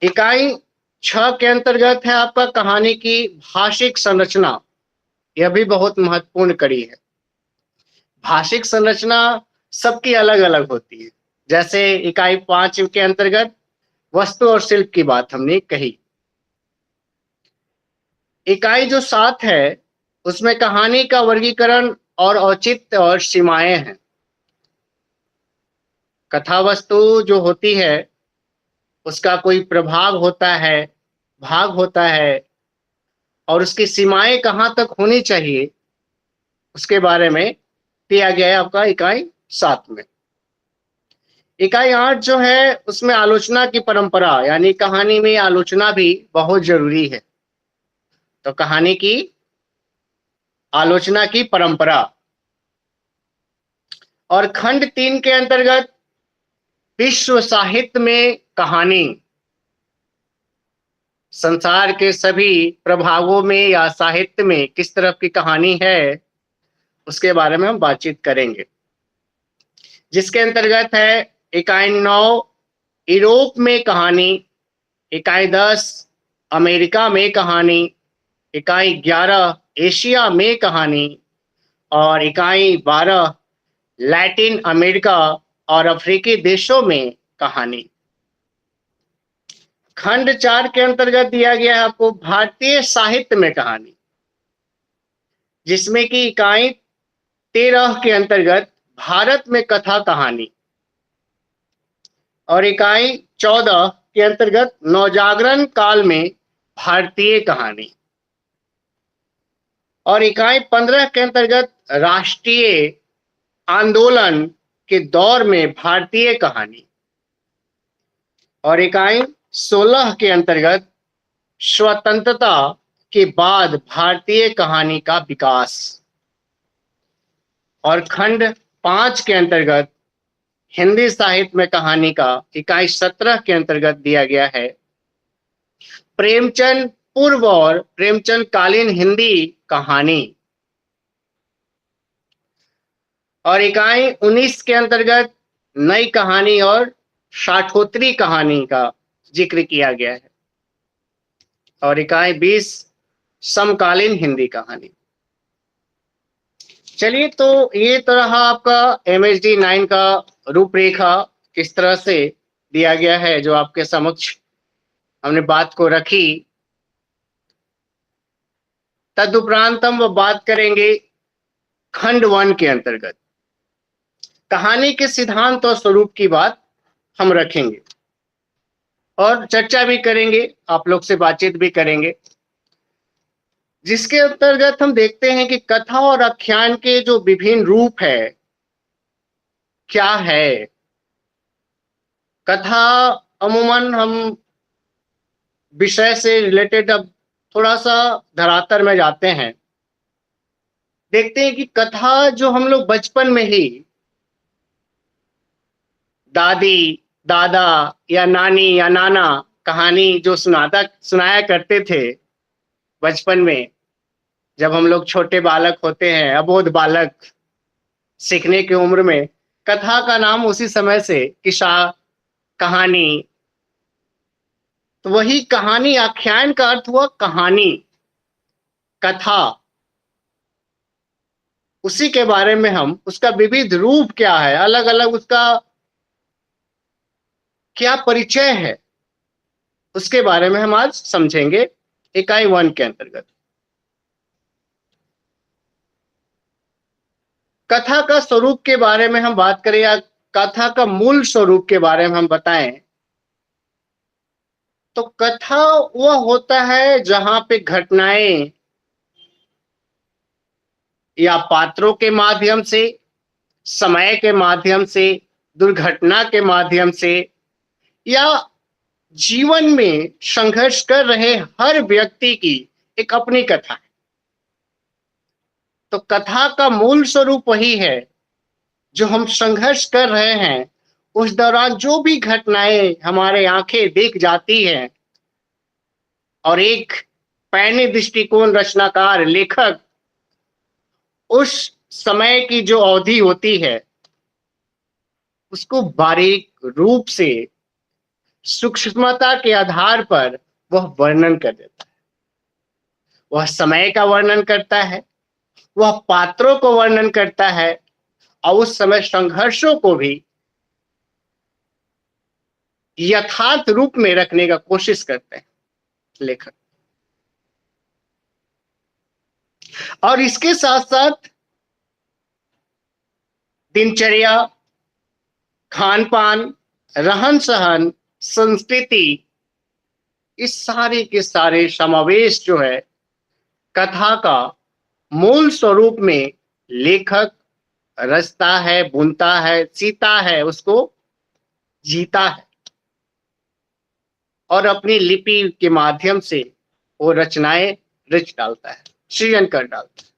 इकाई 6 के अंतर्गत है आपका कहानी की भाषिक संरचना। यह भी बहुत महत्वपूर्ण कड़ी है। भाषिक संरचना सबकी अलग अलग होती है। जैसे इकाई 5 के अंतर्गत वस्तु और शिल्प की बात हमने कही। इकाई जो 7 है उसमें कहानी का वर्गीकरण और औचित्य और सीमाएं हैं। कथा वस्तु जो होती है उसका कोई प्रभाव होता है, भाग होता है, और उसकी सीमाएं कहाँ तक होनी चाहिए उसके बारे में दिया गया है आपका इकाई 7 में। इकाई 8 जो है उसमें आलोचना की परंपरा, यानी कहानी में आलोचना भी बहुत जरूरी है। तो कहानी की आलोचना की परंपरा। और खंड 3 के अंतर्गत विश्व साहित्य में कहानी, संसार के सभी प्रभावों में या साहित्य में किस तरह की कहानी है उसके बारे में हम बातचीत करेंगे। जिसके अंतर्गत है इकाई 9 यूरोप में कहानी, इकाई 10 अमेरिका में कहानी, इकाई 11 एशिया में कहानी, और इकाई 12 लैटिन अमेरिका और अफ्रीकी देशों में कहानी। खंड 4 के अंतर्गत दिया गया है आपको भारतीय साहित्य में कहानी, जिसमें कि इकाई 13 के अंतर्गत भारत में कथा कहानी, और इकाई 14 के अंतर्गत नवजागरण काल में भारतीय कहानी, और इकाई 15 के अंतर्गत राष्ट्रीय आंदोलन के दौर में भारतीय कहानी, और इकाई 16 के अंतर्गत स्वतंत्रता के बाद भारतीय कहानी का विकास, और खंड 5 के अंतर्गत हिंदी साहित्य में कहानी का इकाई 17 के अंतर्गत दिया गया है प्रेमचंद पूर्व और प्रेमचंद कालीन हिंदी कहानी, और इकाई 19 के अंतर्गत नई कहानी और शाठोत्री कहानी का जिक्र किया गया है, और इकाई 20 समकालीन हिंदी कहानी। चलिए, तो ये तो रहा आपका MHD 9 का रूपरेखा, किस तरह से दिया गया है, जो आपके समक्ष हमने बात को रखी। तदुपरांत हम बात करेंगे खंड 1 के अंतर्गत कहानी के सिद्धांत और स्वरूप की बात हम रखेंगे, और चर्चा भी करेंगे, आप लोग से बातचीत भी करेंगे, जिसके अंतर्गत हम देखते हैं कि कथा और आख्यान के जो विभिन्न रूप है क्या है। कथा अमूमन हम विषय से रिलेटेड अब थोड़ा सा धरातल में जाते हैं, देखते हैं कि कथा जो हम लोग बचपन में ही दादी दादा या नानी या नाना कहानी जो सुनाया करते थे बचपन में, जब हम लोग छोटे बालक होते हैं, अबोध बालक, सीखने की उम्र में, कथा का नाम उसी समय से किस्सा, कहानी, तो वही कहानी, आख्यान का अर्थ हुआ कहानी, कथा। उसी के बारे में हम, उसका विविध रूप क्या है, अलग अलग उसका क्या परिचय है, उसके बारे में हम आज समझेंगे इकाई 1 के अंतर्गत। कथा का स्वरूप के बारे में हम बात करें, या कथा का मूल स्वरूप के बारे में हम बताएं, तो कथा वह होता है जहां पे घटनाएं या पात्रों के माध्यम से, समय के माध्यम से, दुर्घटना के माध्यम से, या जीवन में संघर्ष कर रहे हर व्यक्ति की एक अपनी कथा है। तो कथा का मूल स्वरूप वही है जो हम संघर्ष कर रहे हैं, उस दौरान जो भी घटनाएं हमारे आंखें देख जाती हैं, और एक पैनी दृष्टिकोण रचनाकार लेखक उस समय की जो अवधि होती है उसको बारीक रूप से सूक्ष्मता के आधार पर वह वर्णन कर देता है। वह समय का वर्णन करता है, वह पात्रों को वर्णन करता है और उस समय संघर्षों को भी यथार्थ रूप में रखने का कोशिश करते हैं लेखक। और इसके साथ साथ दिनचर्या, खान पान, रहन सहन, संस्कृति, इस सारे के सारे समावेश जो है कथा का मूल स्वरूप में लेखक रचता है, बुनता है, सीता है, उसको जीता है और अपनी लिपि के माध्यम से वो रचनाएं रच डालता है, सृजन कर डालता है।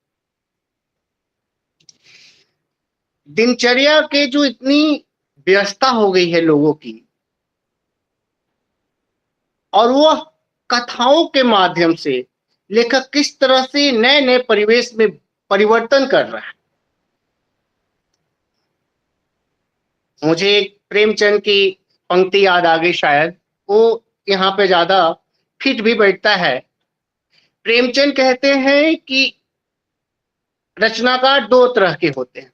दिनचर्या के जो इतनी व्यस्तता हो गई है लोगों की, और वह कथाओं के माध्यम से लेखक किस तरह से नए नए परिवेश में परिवर्तन कर रहा है। मुझे प्रेमचंद की पंक्ति याद आ गई, शायद वो यहाँ पे ज्यादा फिट भी बैठता है। प्रेमचंद कहते हैं कि रचनाकार दो तरह के होते हैं,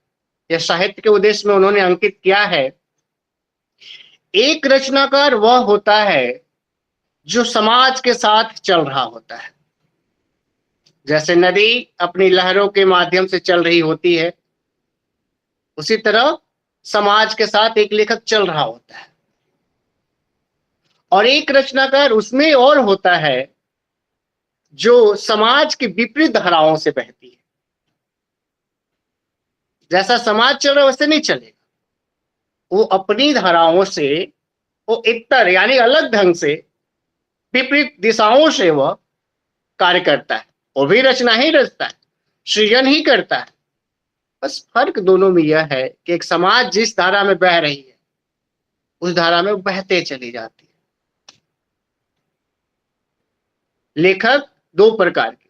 यह साहित्य के उद्देश्य में उन्होंने अंकित किया है। एक रचनाकार वह होता है जो समाज के साथ चल रहा होता है, जैसे नदी अपनी लहरों के माध्यम से चल रही होती है, उसी तरह समाज के साथ एक लेखक चल रहा होता है। और एक रचनाकार उसमें और होता है जो समाज के विपरीत धाराओं से बहती है। जैसा समाज चल रहा है वैसे नहीं चलेगा, वो अपनी धाराओं से, वो इतर यानी अलग ढंग से, विपरीत दिशाओं से वह कार्य करता है। वो भी रचना ही रचता है, सृजन ही करता है। बस फर्क दोनों में यह है कि एक समाज जिस धारा में बह रही है उस धारा में बहते चली जाती है। लेखक दो प्रकार के,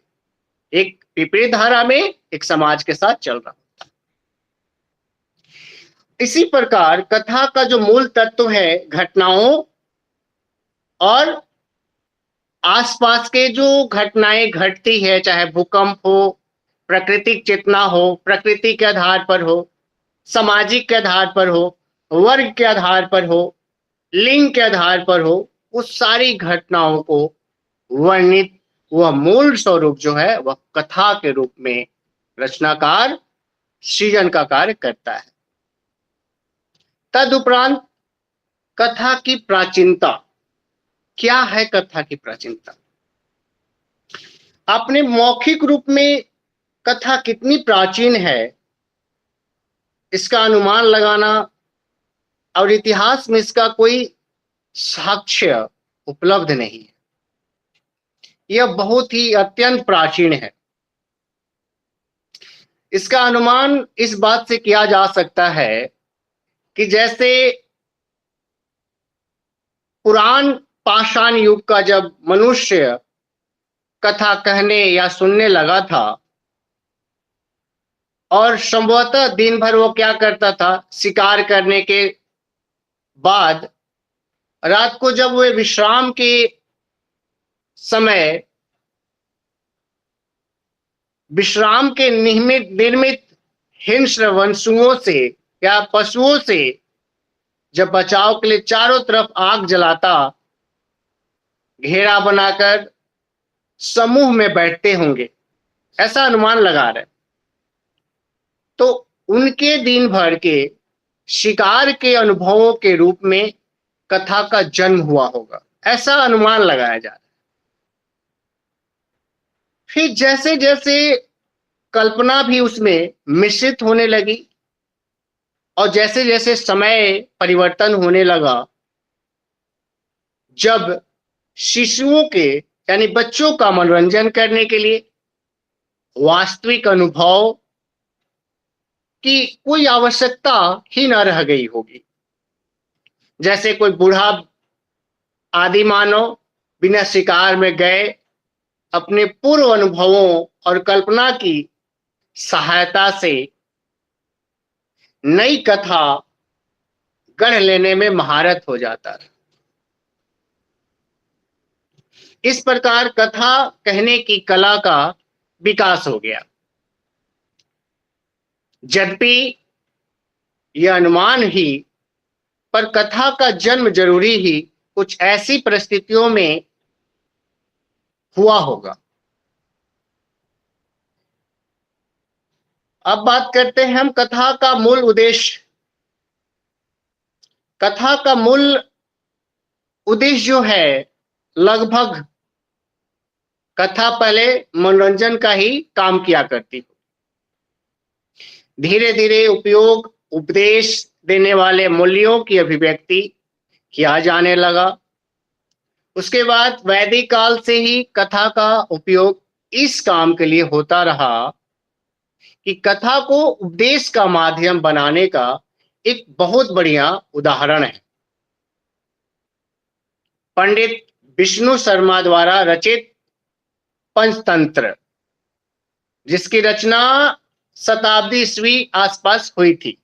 एक विपरीत धारा में, एक समाज के साथ चल रहा होता है। इसी प्रकार कथा का जो मूल तत्व है घटनाओं और आसपास के जो घटनाएं घटती है, चाहे भूकंप हो, प्राकृतिक चेतना हो, प्रकृति के आधार पर हो, सामाजिक के आधार पर हो, वर्ग के आधार पर हो, लिंग के आधार पर हो, उस सारी घटनाओं को वर्णित वह मूल स्वरूप जो है वह कथा के रूप में रचनाकार सृजन का कार्य करता है। तदुपरांत कथा की प्राचीनता क्या है? कथा की प्राचीनता, अपने मौखिक रूप में कथा कितनी प्राचीन है इसका अनुमान लगाना और इतिहास में इसका कोई साक्ष्य उपलब्ध नहीं है। यह बहुत ही अत्यंत प्राचीन है। इसका अनुमान इस बात से किया जा सकता है कि जैसे पुरान पाषाण युग का जब मनुष्य कथा कहने या सुनने लगा था, और संभवतः दिन भर वो क्या करता था, शिकार करने के बाद रात को जब वे विश्राम के समय विश्राम के निर्मित हिंस्र वंशुओं से या पशुओं से जब बचाव के लिए चारों तरफ आग जलाता, घेरा बनाकर समूह में बैठते होंगे, ऐसा अनुमान लगा रहे। तो उनके दिन भर के शिकार के अनुभवों के रूप में कथा का जन्म हुआ होगा, ऐसा अनुमान लगाया जा रहा है। फिर जैसे जैसे कल्पना भी उसमें मिश्रित होने लगी और जैसे जैसे समय परिवर्तन होने लगा, जब शिशुओं के यानी बच्चों का मनोरंजन करने के लिए वास्तविक अनुभव की कोई आवश्यकता ही न रह गई होगी, जैसे कोई बूढ़ा आदि मानव बिना शिकार में गए अपने पूर्व अनुभवों और कल्पना की सहायता से नई कथा गढ़ लेने में महारत हो जाता है। इस प्रकार कथा कहने की कला का विकास हो गया। यद्यपि यह अनुमान ही, पर कथा का जन्म जरूरी ही कुछ ऐसी परिस्थितियों में हुआ होगा। अब बात करते हैं हम कथा का मूल उद्देश्य। कथा का मूल उद्देश्य जो है, लगभग कथा पहले मनोरंजन का ही काम किया करती है। धीरे धीरे उपदेश देने वाले मूल्यों की अभिव्यक्ति किया जाने लगा। उसके बाद वैदिक काल से ही कथा का उपयोग इस काम के लिए होता रहा कि कथा को उपदेश का माध्यम बनाने का एक बहुत बढ़िया उदाहरण है पंडित विष्णु शर्मा द्वारा रचित पंचतंत्र, जिसकी रचना शताब्दी ईस्वी आसपास हुई थी।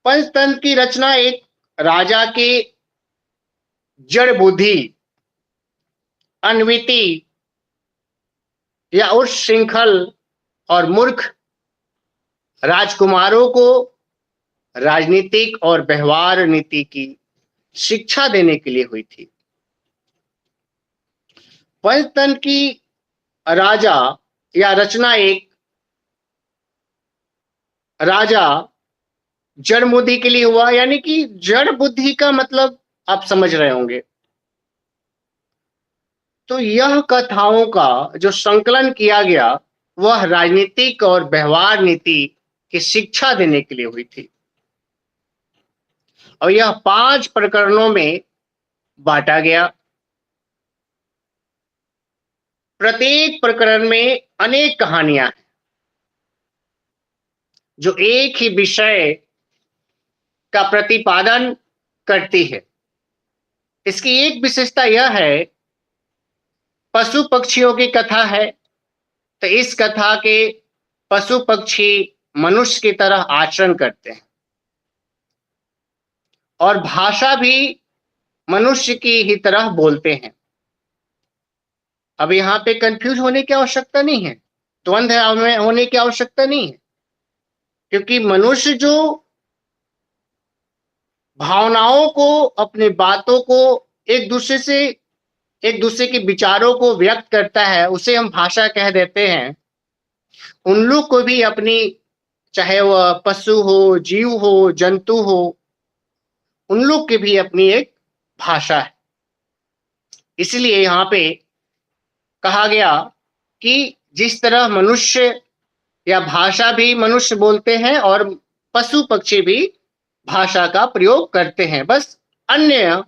पंचतंत्र की रचना एक राजा के जड़ बुद्धि, अनविति या उच्छृंखल और मूर्ख राजकुमारों को राजनीतिक और व्यवहार नीति की शिक्षा देने के लिए हुई थी। पंचतंत्र की राजा या रचना एक राजा जड़ बुद्धि के लिए हुआ, यानी कि जड़ बुद्धि का मतलब आप समझ रहे होंगे। तो यह कथाओं का जो संकलन किया गया वह राजनीतिक और व्यवहार नीति की शिक्षा देने के लिए हुई थी, और यह 5 प्रकरणों में बांटा गया। प्रत्येक प्रकरण में अनेक कहानियां हैं जो एक ही विषय का प्रतिपादन करती है। इसकी एक विशेषता यह है, पशु पक्षियों की कथा है, तो इस कथा के पशु पक्षी मनुष्य की तरह आचरण करते हैं और भाषा भी मनुष्य की ही तरह बोलते हैं। अब यहाँ पे कंफ्यूज होने की आवश्यकता नहीं है, द्वंद्व होने की आवश्यकता नहीं है, क्योंकि मनुष्य जो भावनाओं को, अपनी बातों को एक दूसरे के विचारों को व्यक्त करता है, उसे हम भाषा कह देते हैं। उन लोग को भी अपनी, चाहे वह पशु हो, जीव हो, जंतु हो, उन लोग की भी अपनी एक भाषा है। इसलिए यहाँ पे कहा गया कि जिस तरह मनुष्य या भाषा भी मनुष्य बोलते हैं और पशु पक्षी भी भाषा का प्रयोग करते हैं, बस अन्य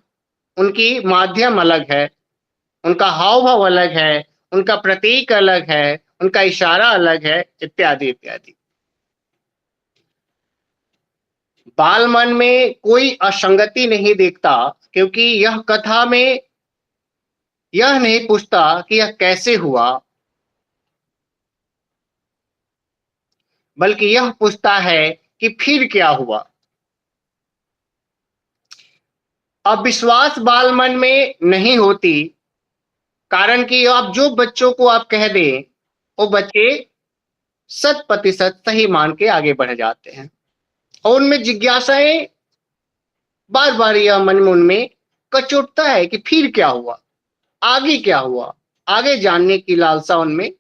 उनकी माध्यम अलग है, उनका हाव भाव अलग है, उनका प्रतीक अलग है, उनका इशारा अलग है, इत्यादि इत्यादि। बाल मन में कोई असंगति नहीं देखता, क्योंकि यह कथा में यह नहीं पूछता कि यह कैसे हुआ, बल्कि यह पूछता है कि फिर क्या हुआ। अब विश्वास बाल मन में नहीं होती, कारण कि आप जो बच्चों को आप कह दें वो बच्चे 100% सही मान के आगे बढ़ जाते हैं, और उनमें जिज्ञासाएं बार बार यह मन में उनमें कचोटता है कि फिर क्या हुआ, आगे क्या हुआ, आगे जानने की लालसा उनमें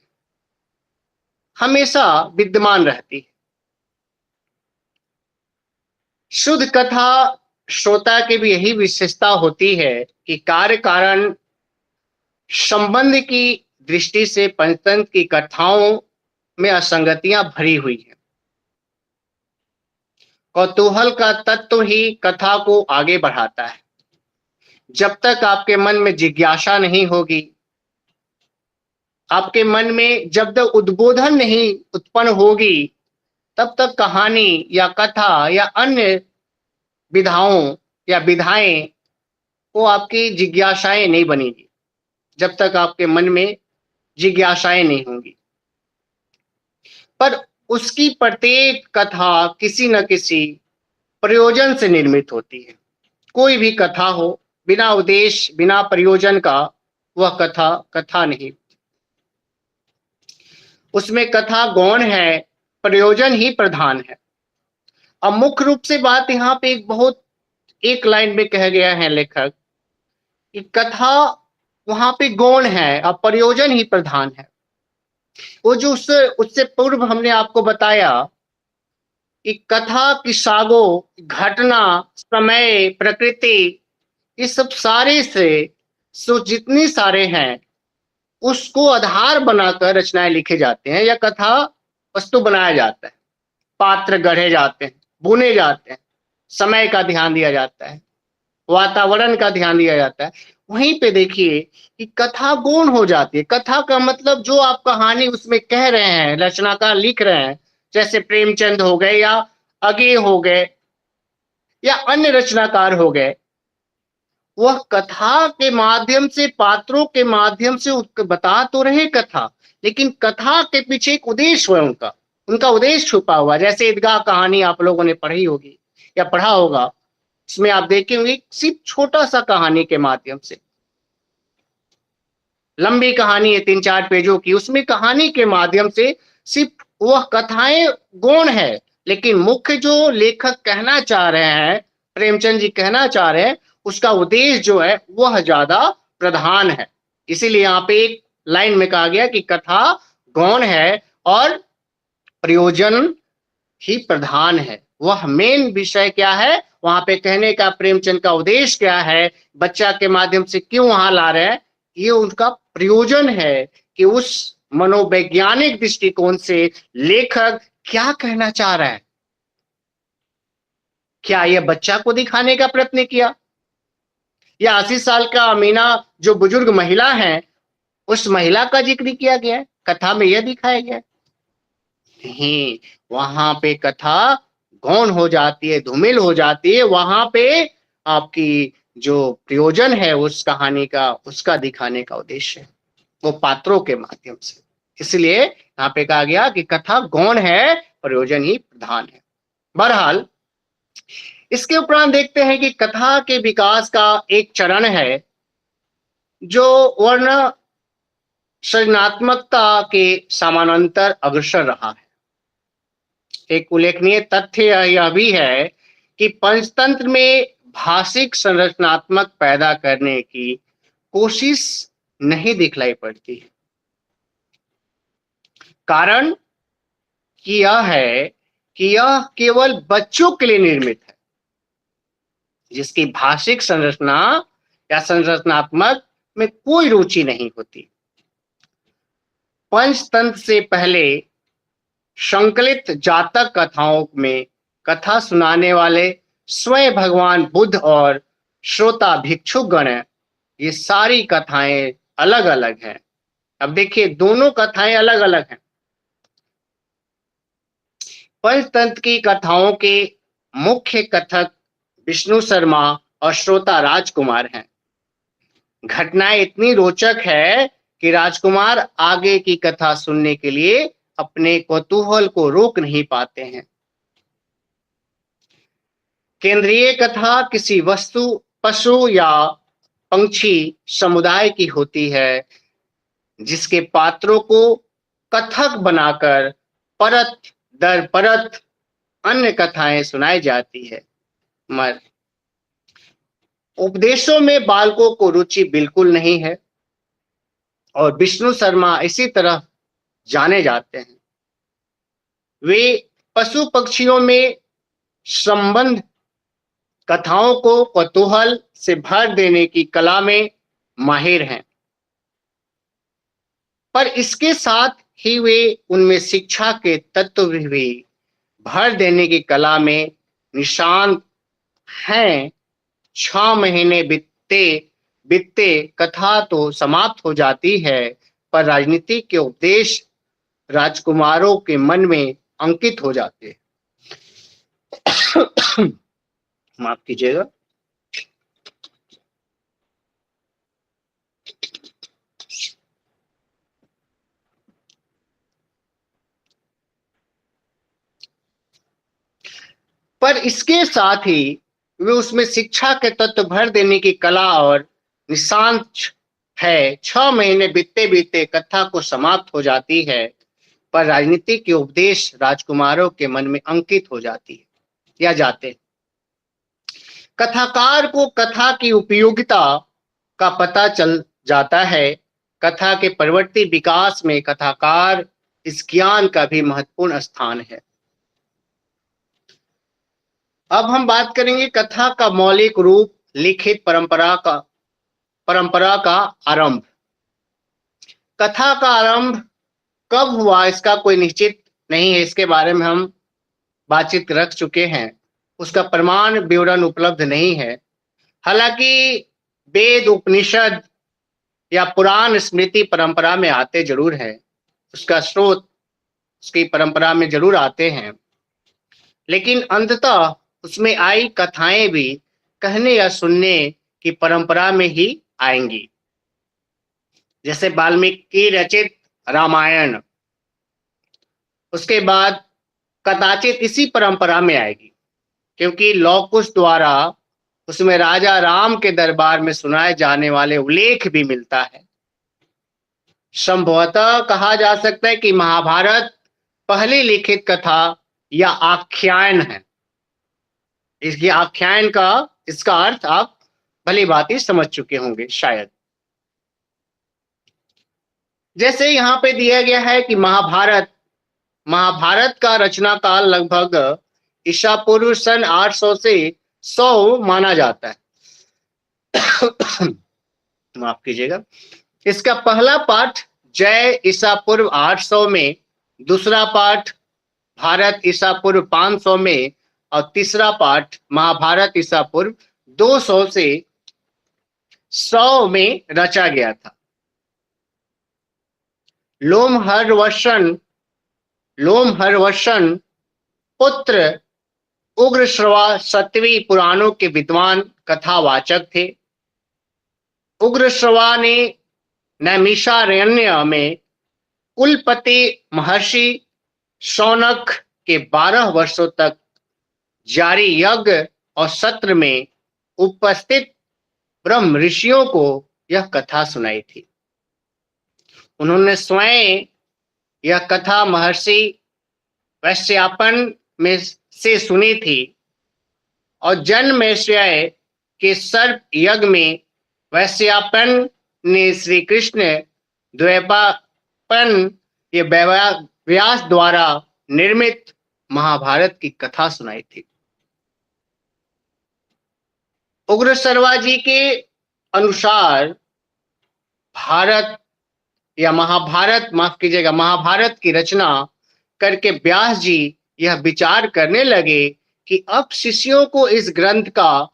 हमेशा विद्यमान रहती है। शुद्ध कथा श्रोता की भी यही विशेषता होती है कि कार्य कारण संबंध की दृष्टि से पंचतंत्र की कथाओं में असंगतियां भरी हुई हैं। कौतूहल का तत्व ही कथा को आगे बढ़ाता है। जब तक आपके मन में जिज्ञासा नहीं होगी, आपके मन में जब तक उद्बोधन नहीं उत्पन्न होगी, तब तक कहानी या कथा या अन्य विधाओं या विधाएं को आपकी जिज्ञासाएं नहीं बनेगी, जब तक आपके मन में जिज्ञासाएं नहीं होंगी। पर उसकी प्रत्येक कथा किसी न किसी प्रयोजन से निर्मित होती है। कोई भी कथा हो, बिना उद्देश्य बिना प्रयोजन का वह कथा कथा नहीं। उसमें कथा गौण है, प्रयोजन ही प्रधान है। अब मुख्य रूप से बात यहाँ पे एक बहुत एक लाइन में कह गया है लेखक कि कथा वहां पे गौण है और प्रयोजन ही प्रधान है। वो जो उससे उससे पूर्व हमने आपको बताया कि कथा की सागो घटना समय प्रकृति इस सब सारे से सो जितने सारे हैं उसको आधार बनाकर रचनाएं लिखे जाते हैं या कथा वस्तु बनाया जाता है। पात्र गढ़े जाते हैं, बुने जाते हैं, समय का ध्यान दिया जाता है, वातावरण का ध्यान दिया जाता है। वहीं पे देखिए कि कथा गौण हो जाती है। कथा का मतलब जो आप कहानी उसमें कह रहे हैं, रचनाकार लिख रहे हैं, जैसे प्रेमचंद हो गए या अगे हो गए या अन्य रचनाकार हो गए, वह कथा के माध्यम से पात्रों के माध्यम से बता तो रहे कथा, लेकिन कथा के पीछे एक उद्देश्य है उनका उनका उद्देश्य छुपा हुआ। जैसे ईदगाह कहानी आप लोगों ने पढ़ी होगी या पढ़ा होगा, इसमें आप देखेंगे सिर्फ छोटा सा कहानी के माध्यम से, लंबी कहानी है 3-4 पेजों की, उसमें कहानी के माध्यम से सिर्फ वह कथाएं गौण है, लेकिन मुख्य जो लेखक कहना चाह रहे हैं, प्रेमचंद जी कहना चाह रहे हैं, उसका उद्देश्य जो है वह ज्यादा प्रधान है। इसीलिए यहाँ पे एक लाइन में कहा गया कि कथा गौण है और प्रयोजन ही प्रधान है। वह मेन विषय क्या है वहां पे कहने का, प्रेमचंद का उद्देश्य क्या है, बच्चा के माध्यम से क्यों वहां ला रहे हैं, ये उनका प्रयोजन है कि उस मनोवैज्ञानिक दृष्टिकोण से लेखक क्या कहना चाह रहा है। क्या यह बच्चा को दिखाने का प्रयत्न किया या 80 साल का अमीना जो बुजुर्ग महिला है उस महिला का जिक्र किया गया है, कथा में यह दिखाया गया है? नहीं, वहां पे कथा गौण हो जाती है, धूमिल हो जाती है। वहां पे आपकी जो प्रयोजन है उस कहानी का, उसका दिखाने का उद्देश्य है, वो पात्रों के माध्यम से। इसलिए यहाँ पे कहा गया कि कथा गौण है, प्रयोजन ही प्रधान है। बहरहाल इसके उपरांत देखते हैं कि कथा के विकास का एक चरण है जो वर्ण सृजनात्मकता के समानांतर अग्रसर रहा है। एक उल्लेखनीय तथ्य यह भी है कि पंचतंत्र में भाषिक संरचनात्मक पैदा करने की कोशिश नहीं दिखलाई पड़ती है। कारण कि यह है कि यह केवल बच्चों के लिए निर्मित है, जिसकी भाषिक संरचना या संरचनात्मक में कोई रुचि नहीं होती। पंचतंत्र से पहले संकलित जातक कथाओं में कथा सुनाने वाले स्वयं भगवान बुद्ध और श्रोता भिक्षुक गण हैं। ये सारी कथाएं अलग अलग हैं। अब देखिए दोनों कथाएं अलग अलग हैं। पंचतंत्र की कथाओं के मुख्य कथक विष्णु शर्मा और श्रोता राजकुमार हैं। घटनाएं इतनी रोचक है कि राजकुमार आगे की कथा सुनने के लिए अपने कौतूहल को रोक नहीं पाते हैं। केंद्रीय कथा किसी वस्तु, पशु या पंक्षी समुदाय की होती है, जिसके पात्रों को कथक बनाकर परत दर परत अन्य कथाएं सुनाई जाती है। मगर उपदेशों में बालकों को रुचि बिल्कुल नहीं है और विष्णु शर्मा इसी तरह जाने जाते हैं। वे पशु पक्षियों में संबंध कथाओं को कौतूहल से भर देने की कला में माहिर हैं, पर इसके साथ ही वे उनमें शिक्षा के तत्व भी भर देने की कला में निशांत हैं। 6 महीने बीतते बीतते कथा तो समाप्त हो जाती है, पर राजनीति के उपदेश राजकुमारों के मन में अंकित हो जाते हैं। माफ कीजिएगा। पर इसके साथ ही वे उसमें शिक्षा के तत्व भर देने की कला और निशांत है। 6 महीने बीतते बीतते कथा को समाप्त हो जाती है, पर राजनीति के उपदेश राजकुमारों के मन में अंकित हो जाती है या जाते हैं। कथाकार को कथा की उपयोगिता का पता चल जाता है। कथा के परवर्ती विकास में कथाकार इस ज्ञान का भी महत्वपूर्ण स्थान है। अब हम बात करेंगे कथा का मौलिक रूप, लिखित परंपरा का आरंभ। कथा का आरंभ कब हुआ इसका कोई निश्चित नहीं है, इसके बारे में हम बातचीत रख चुके हैं। उसका प्रमाण विवरण उपलब्ध नहीं है। हालांकि वेद, उपनिषद या पुराण स्मृति परंपरा में आते जरूर है, उसका स्रोत उसकी परंपरा में जरूर आते हैं, लेकिन अंततः उसमें आई कथाएं भी कहने या सुनने की परंपरा में ही आएंगी। जैसे वाल्मीकि रचित रामायण, उसके बाद कदाचित इसी परंपरा में आएगी, क्योंकि लौकुश द्वारा उसमें राजा राम के दरबार में सुनाए जाने वाले उल्लेख भी मिलता है। संभवतः कहा जा सकता है कि महाभारत पहली लिखित कथा या आख्यान है। इसकी आख्यान का इसका अर्थ आप भली भांति समझ चुके होंगे शायद। जैसे यहाँ पे दिया गया है कि महाभारत का रचना काल लगभग ईसा पूर्व सन 800 से 100 माना जाता है। माफ कीजिएगा। इसका पहला पाठ जय ईसा पूर्व 800 में, दूसरा पाठ भारत ईसा पूर्व 500 में और तीसरा पाठ महाभारत ईसा पूर्व 200 से 100 में रचा गया था। लोमहर्षण पुत्र उग्रश्रवा 7वीं पुराणों के विद्वान कथावाचक थे। उग्रश्रवा ने नैमिषारण्य में कुलपति महर्षि शौनक के 12 वर्षों तक जारी यज्ञ और सत्र में उपस्थित ब्रह्म ऋषियों को यह कथा सुनाई थी। उन्होंने स्वयं यह कथा महर्षि वैश्यापन में से सुनी थी और जन्मेजय के सर्प यज्ञ में वैश्यापन ने श्री कृष्ण द्वैपायन ये व्यास द्वारा निर्मित महाभारत की कथा सुनाई थी। उग्रश्रवा जी के अनुसार महाभारत की रचना करके व्यास जी यह विचार करने लगे कि अब शिष्यों को इस ग्रंथ का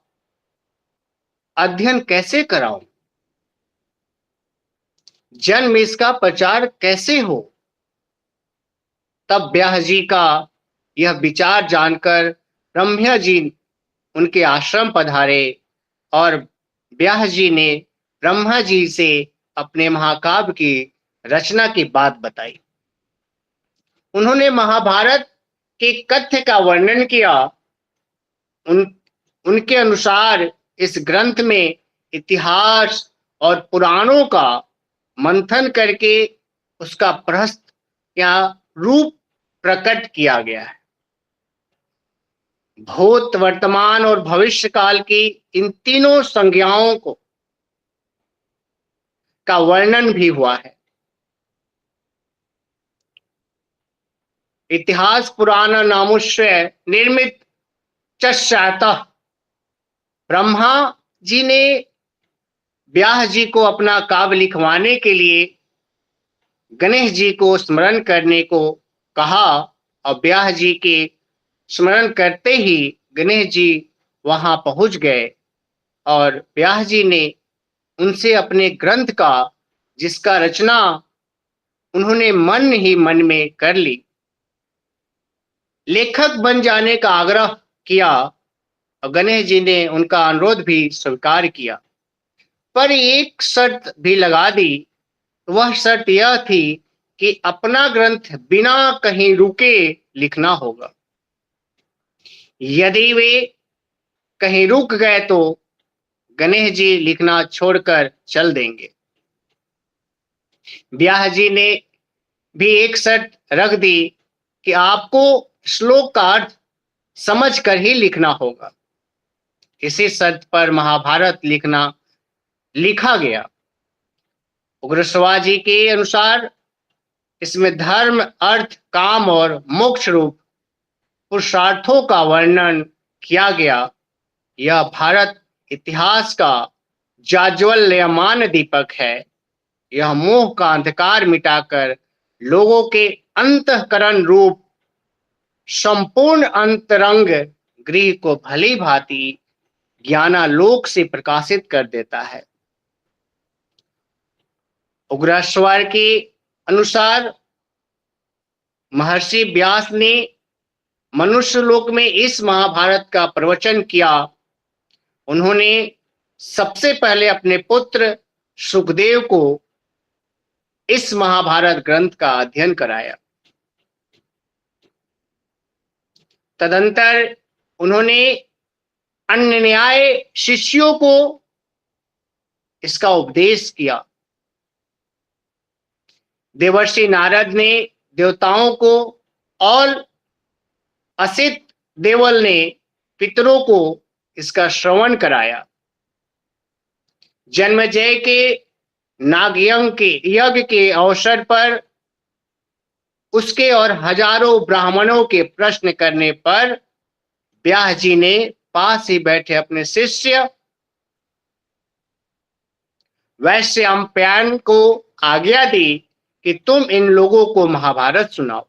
अध्ययन कैसे कराऊं, जन में इसका प्रचार कैसे हो। तब व्यास जी का यह विचार जानकर ब्रह्मा जी उनके आश्रम पधारे और व्यास जी ने ब्रह्मा जी से अपने महाकाव्य की रचना की बात बताई। उन्होंने महाभारत के कथ्य का वर्णन किया। उनके अनुसार इस ग्रंथ में इतिहास और पुराणों का मंथन करके उसका प्रस्थ या रूप प्रकट किया गया है। भूत, वर्तमान और भविष्य काल की इन तीनों संज्ञाओं का वर्णन भी हुआ है। इतिहास पुराण नामुष्य निर्मित चश्चातः ब्रह्मा जी ने व्यास जी को अपना काव्य लिखवाने के लिए गणेश जी को स्मरण करने को कहा और व्यास जी के स्मरण करते ही गणेश जी वहां पहुंच गए और व्यास जी ने उनसे अपने ग्रंथ का, जिसका रचना उन्होंने मन ही मन में कर ली, लेखक बन जाने का आग्रह किया और गणेश जी ने उनका अनुरोध भी स्वीकार किया, पर एक शर्त भी लगा दी। वह शर्त यह थी कि अपना ग्रंथ बिना कहीं रुके लिखना होगा। यदि वे कहीं रुक गए तो गणेश जी लिखना छोड़कर चल देंगे। व्यास जी ने भी एक शर्त रख दी कि आपको श्लोक का अर्थ समझ कर ही लिखना होगा। इसी शर्त पर महाभारत लिखा गया। उग्रश्रवा जी के अनुसार इसमें धर्म, अर्थ, काम और मोक्ष रूप पुरुषार्थों का वर्णन किया गया। यह भारत इतिहास का जाज्वल्यमान दीपक है। यह मोह का अंधकार मिटाकर लोगों के अंतःकरण रूप संपूर्ण अंतरंग गृह को भली भांति ज्ञानालोक से प्रकाशित कर देता है। उग्रश्वर के अनुसार महर्षि व्यास ने मनुष्य लोक में इस महाभारत का प्रवचन किया। उन्होंने सबसे पहले अपने पुत्र सुखदेव को इस महाभारत ग्रंथ का अध्ययन कराया। तदंतर उन्होंने अन्य न्याय शिष्यों को इसका उपदेश किया। देवर्षि नारद ने देवताओं को और असित देवल ने पितरों को इसका श्रवण कराया। जन्मेजय के यज्ञ के अवसर पर उसके और हजारों ब्राह्मणों के प्रश्न करने पर व्यास जी ने पास ही बैठे अपने शिष्य वैशंपायन को आज्ञा दी कि तुम इन लोगों को महाभारत सुनाओ।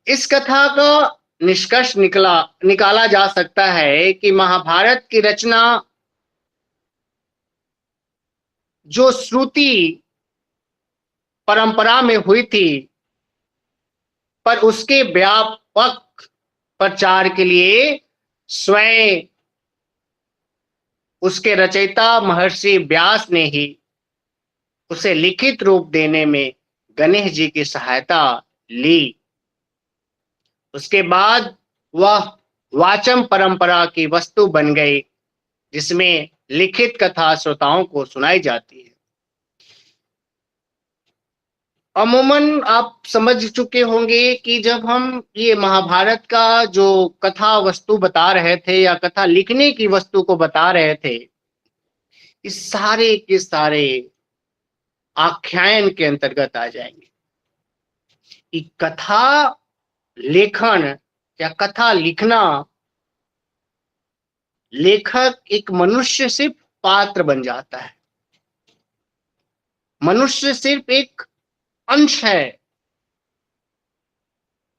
इस कथा का निष्कर्ष निकाला जा सकता है कि महाभारत की रचना जो श्रुति परंपरा में हुई थी, पर उसके व्यापक प्रचार के लिए स्वयं उसके रचयिता महर्षि व्यास ने ही उसे लिखित रूप देने में गणेश जी की सहायता ली। उसके बाद वह वाचम परंपरा की वस्तु बन गई, जिसमें लिखित कथा श्रोताओं को सुनाई जाती है। अमूमन आप समझ चुके होंगे कि जब हम ये महाभारत का जो कथा वस्तु बता रहे थे या कथा लिखने की वस्तु को बता रहे थे, इस सारे के सारे आख्यान के अंतर्गत आ जाएंगे। कि कथा लेखन या कथा लिखना, लेखक एक मनुष्य सिर्फ पात्र बन जाता है। मनुष्य सिर्फ एक अंश है,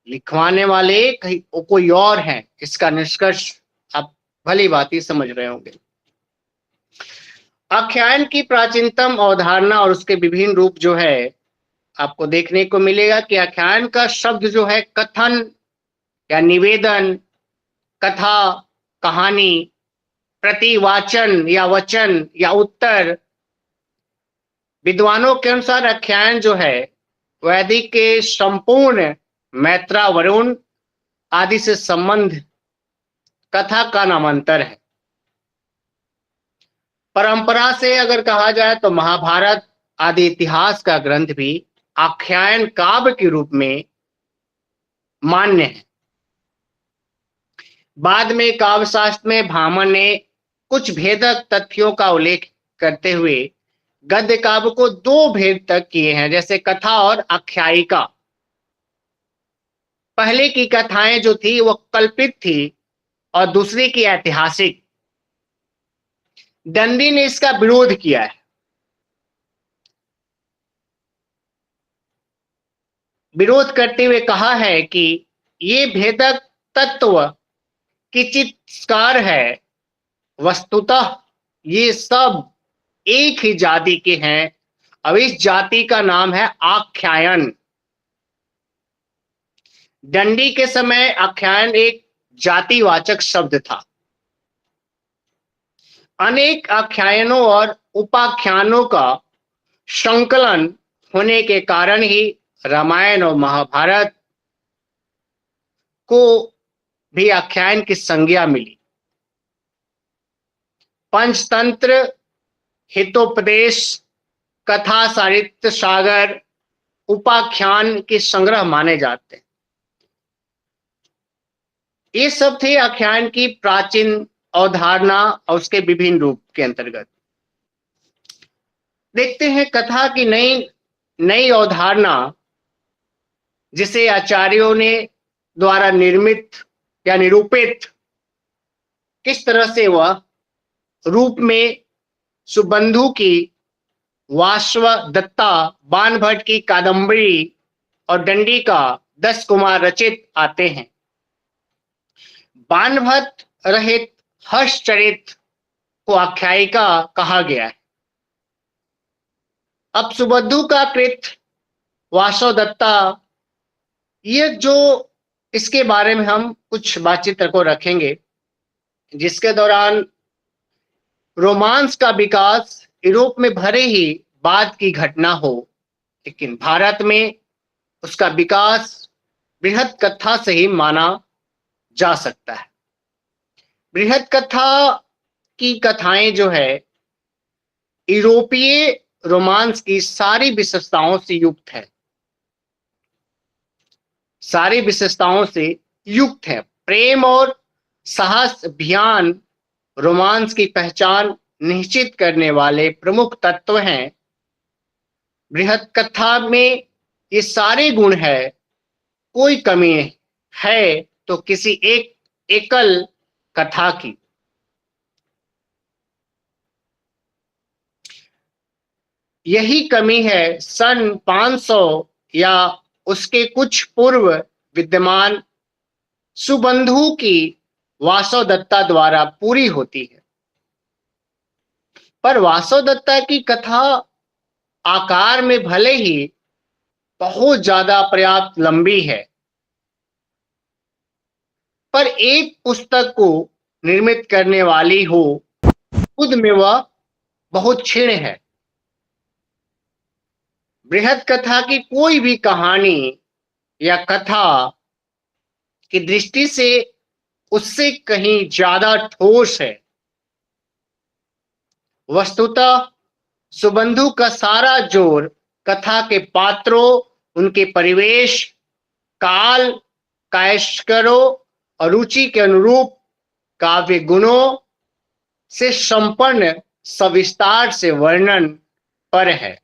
लिखवाने वाले कहीं कोई और है। इसका निष्कर्ष आप भली भांति समझ रहे होंगे। आख्यान की प्राचीनतम अवधारणा और उसके विभिन्न रूप जो है आपको देखने को मिलेगा कि आख्यान का शब्द जो है कथन या निवेदन, कथा, कहानी, प्रतिवाचन या वचन या उत्तर। विद्वानों के अनुसार आख्यान जो है वैदिक के संपूर्ण मैत्रा, वरुण आदि से संबंध कथा का नामांतर है। परंपरा से अगर कहा जाए तो महाभारत आदि इतिहास का ग्रंथ भी आख्यान काव्य के रूप में मान्य है। बाद में काव्य शास्त्र में भामह ने कुछ भेदक तथ्यों का उल्लेख करते हुए गद्य काव्य को दो भेद तक किए हैं, जैसे कथा और आख्यायिका। पहले की कथाएं जो थी वो कल्पित थी और दूसरी की ऐतिहासिक। दंडी ने इसका विरोध किया है। विरोध करते हुए कहा है कि ये भेदक तत्व किंचितकार है, वस्तुतः ये सब एक ही जाति के हैं। अब इस जाति का नाम है आख्यायन। दंडी के समय आख्यान एक जातिवाचक शब्द था। अनेक आख्यानों और उपाख्यानों का संकलन होने के कारण ही रामायण और महाभारत को भी आख्यान की संज्ञा मिली। पंचतंत्र, हितोपदेश, कथा साहित्य सागर, उपाख्यान के संग्रह माने जाते हैं। ये सब थे आख्यान की प्राचीन अवधारणा और उसके विभिन्न रूप के अंतर्गत। देखते हैं कथा की नई नई अवधारणा, जिसे आचार्यों ने द्वारा निर्मित या निरूपित, किस तरह से वह रूप में सुबंधु की वासवदत्ता, बाणभट्ट की कादंबरी और दंडी का 10 कुमार रचित आते हैं। बाणभट्ट रहित हर्षचरित को आख्यायिका कहा गया है। अब सुबंधु का कृत वासवदत्ता, ये जो इसके बारे में हम कुछ बातचीत को रखेंगे, जिसके दौरान रोमांस का विकास यूरोप में भले ही बाद की घटना हो, लेकिन भारत में उसका विकास बृहद कथा से ही माना जा सकता है। बृहद कथा की कथाएं जो है यूरोपीय रोमांस की सारी विशेषताओं से युक्त है, सारी विशेषताओं से युक्त है। प्रेम और साहस अभियान रोमांस की पहचान निश्चित करने वाले प्रमुख तत्व हैं। बृहद कथा में ये सारे गुण है, कोई कमी है तो किसी एक एकल कथा की। यही कमी है सन 500 या उसके कुछ पूर्व विद्यमान सुबंधु की वासवदत्ता द्वारा पूरी होती है। पर वासवदत्ता की कथा आकार में भले ही बहुत ज्यादा पर्याप्त लंबी है, पर एक पुस्तक को निर्मित करने वाली हो खुद में वह बहुत क्षीण है। बृहद कथा की कोई भी कहानी या कथा की दृष्टि से उससे कहीं ज्यादा ठोस है। वस्तुतः सुबंधु का सारा जोर कथा के पात्रों, उनके परिवेश, काल, कायस्करों और रुचि के अनुरूप काव्य गुणों से संपन्न सविस्तार से वर्णन पर है।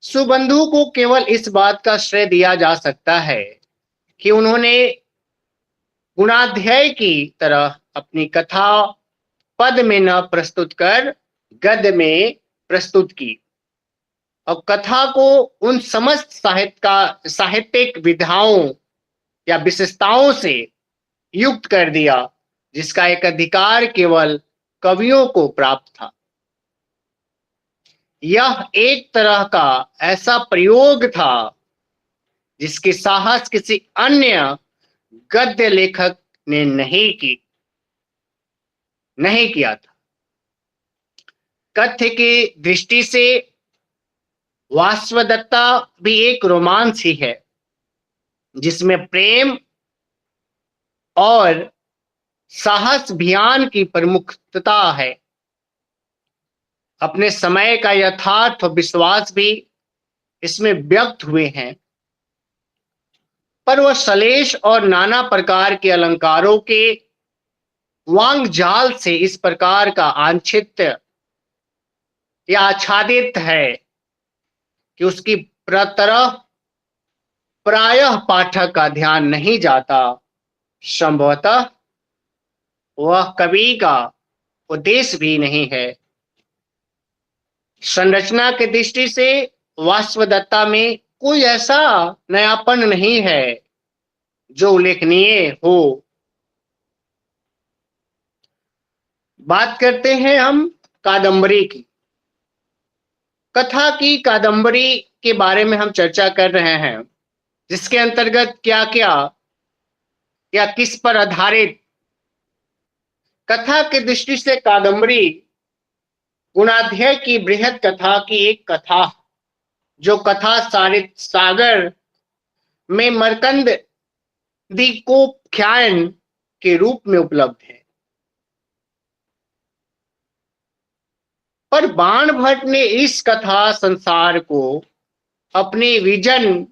सुबंधु को केवल इस बात का श्रेय दिया जा सकता है कि उन्होंने गुणाध्याय की तरह अपनी कथा पद में न प्रस्तुत कर गद्य में प्रस्तुत की और कथा को उन समस्त साहित्यिक विधाओं या विशेषताओं से युक्त कर दिया जिसका एक अधिकार केवल कवियों को प्राप्त था। यह एक तरह का ऐसा प्रयोग था जिसकी साहस किसी अन्य गद्य लेखक ने नहीं किया था। कथ्य की दृष्टि से वासवदत्ता भी एक रोमांस ही है, जिसमें प्रेम और साहस अभियान की प्रमुखता है। अपने समय का यथार्थ और विश्वास भी इसमें व्यक्त हुए हैं, पर वह सलेश और नाना प्रकार के अलंकारों के वांग जाल से इस प्रकार का आंछित या आच्छादित है कि उसकी तरफ प्रायः पाठक का ध्यान नहीं जाता। संभवतः वह कवि का उद्देश्य भी नहीं है। संरचना की दृष्टि से वासवदत्ता में कोई ऐसा नयापन नहीं है जो उल्लेखनीय हो। बात करते हैं हम कादंबरी की। कथा की कादंबरी के बारे में हम चर्चा कर रहे हैं, जिसके अंतर्गत क्या क्या या किस पर आधारित। कथा की दृष्टि से कादंबरी गुणाध्याय की बृहद कथा की एक कथा, जो कथा साहित्य सागर में मर्कंद दीपोख्यान के रूप में उपलब्ध है। पर बाण भट्ट ने इस कथा संसार को अपने विजन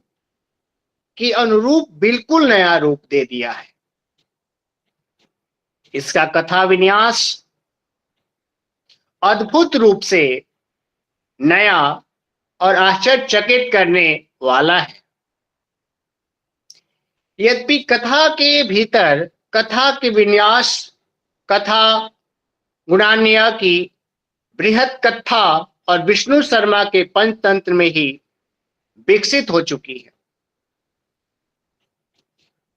के अनुरूप बिल्कुल नया रूप दे दिया है। इसका कथा विन्यास अद्भुत रूप से नया और आश्चर्यचकित करने वाला है। यद्यपि कथा के भीतर कथा के विन्यास कथा गुणान्य की बृहद कथा और विष्णु शर्मा के पंचतंत्र में ही विकसित हो चुकी है,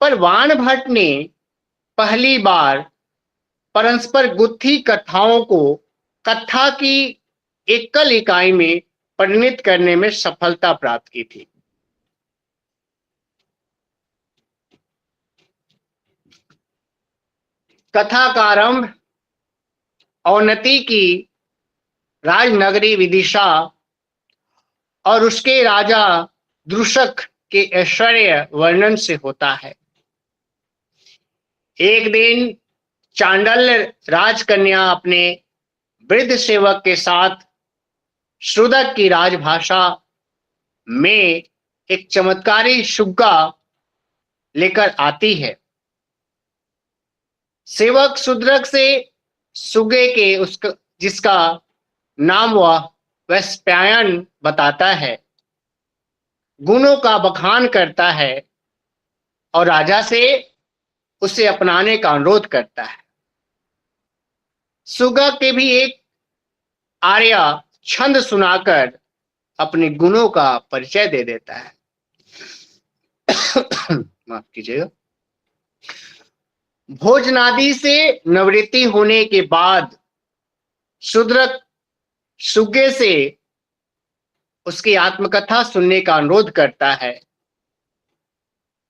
पर बाण भट्ट ने पहली बार परस्पर गुत्थी कथाओं को कथा की एकल इकाई में परिणत करने में सफलता प्राप्त की थी। कथा का आरंभ अवनति की राजनगरी विदिशा और उसके राजा द्रुशक के ऐश्वर्य वर्णन से होता है। एक दिन चांडल्य राजकन्या अपने वृद्ध सेवक के साथ शुदक की राजभाषा में एक चमत्कारी सुग्गा लेकर आती है। सेवक शुद्रक से सुगे के उसका जिसका नाम वह वैश्पायन बताता है, गुणों का बखान करता है और राजा से उसे अपनाने का अनुरोध करता है। सुगा के भी एक आर्या छंद सुनाकर अपने गुणों का परिचय दे देता है। माफ कीजिएगा। भोजनादि से निवृत्ति होने के बाद शूद्रक सुगे से उसकी आत्मकथा सुनने का अनुरोध करता है।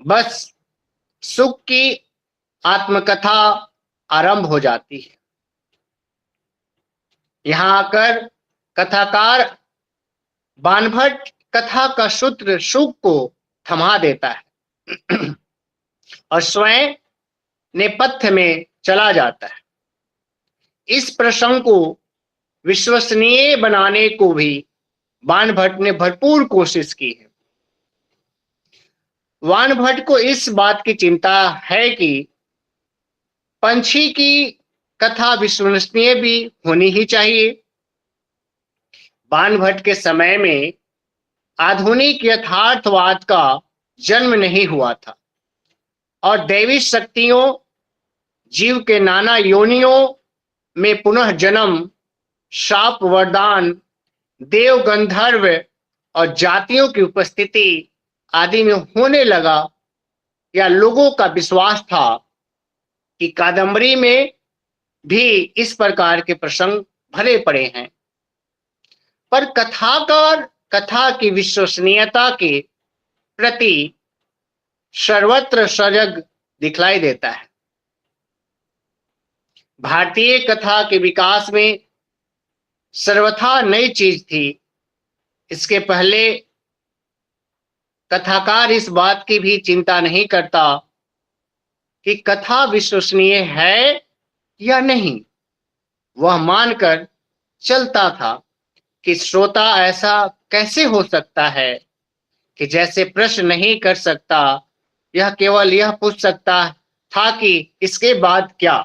बस सुख की आत्मकथा आरंभ हो जाती है। यहां आकर कथाकार बाणभट्ट कथा का सूत्र सुख को थमा देता है और स्वयं नेपथ्य में चला जाता है। इस प्रसंग को विश्वसनीय बनाने को भी बाणभट्ट ने भरपूर कोशिश की है। बाणभट्ट को इस बात की चिंता है कि पंछी की कथा विश्वसनीय भी होनी ही चाहिए। बाणभट्ट के समय में आधुनिक यथार्थवाद का जन्म नहीं हुआ था और दैवी शक्तियों जीव के नाना योनियों में पुनः जन्म, शाप वरदान, देव गंधर्व और जातियों की उपस्थिति आदि में होने लगा, या लोगों का विश्वास था कि कादम्बरी में भी इस प्रकार के प्रसंग भरे पड़े हैं। पर कथाकार कथा की विश्वसनीयता के प्रति सर्वत्र सजग दिखलाई देता है। भारतीय कथा के विकास में सर्वथा नई चीज थी। इसके पहले कथाकार इस बात की भी चिंता नहीं करता कि कथा विश्वसनीय है या नहीं। वह मानकर चलता था कि श्रोता ऐसा कैसे हो सकता है कि जैसे प्रश्न नहीं कर सकता, यह केवल यह पूछ सकता था कि इसके बाद क्या।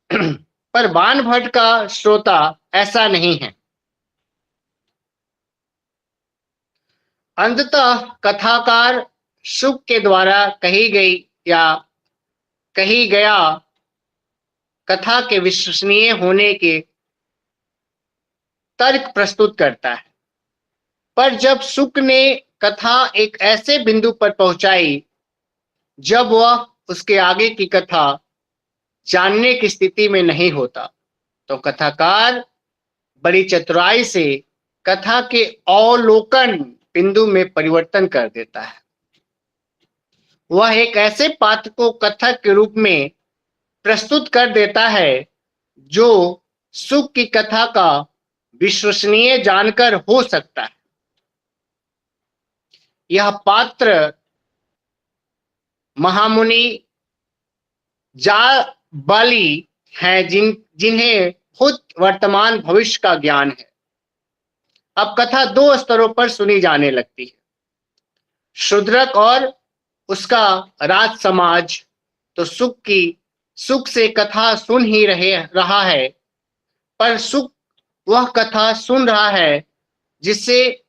पर बाणभट्ट का श्रोता ऐसा नहीं है। अंततः कथाकार सुख के द्वारा कही गई या कही गया कथा के विश्वसनीय होने के तर्क प्रस्तुत करता है। पर जब सुक ने कथा एक ऐसे बिंदु पर पहुंचाई जब वह उसके आगे की कथा जानने की स्थिति में नहीं होता, तो कथाकार बड़ी चतुराई से कथा के अवलोकन बिंदु में परिवर्तन कर देता है। वह एक ऐसे पात्र को कथक के रूप में प्रस्तुत कर देता है जो सुख की कथा का विश्वसनीय जानकर हो सकता है। यह पात्र महामुनि जाबाली हैं जिन्हें भूत वर्तमान भविष्य का ज्ञान है। अब कथा दो स्तरों पर सुनी जाने लगती है। शूद्रक और उसका राज समाज तो सुख से कथा सुन ही रहा है, पर सुख वह कथा सुन रहा है जिससे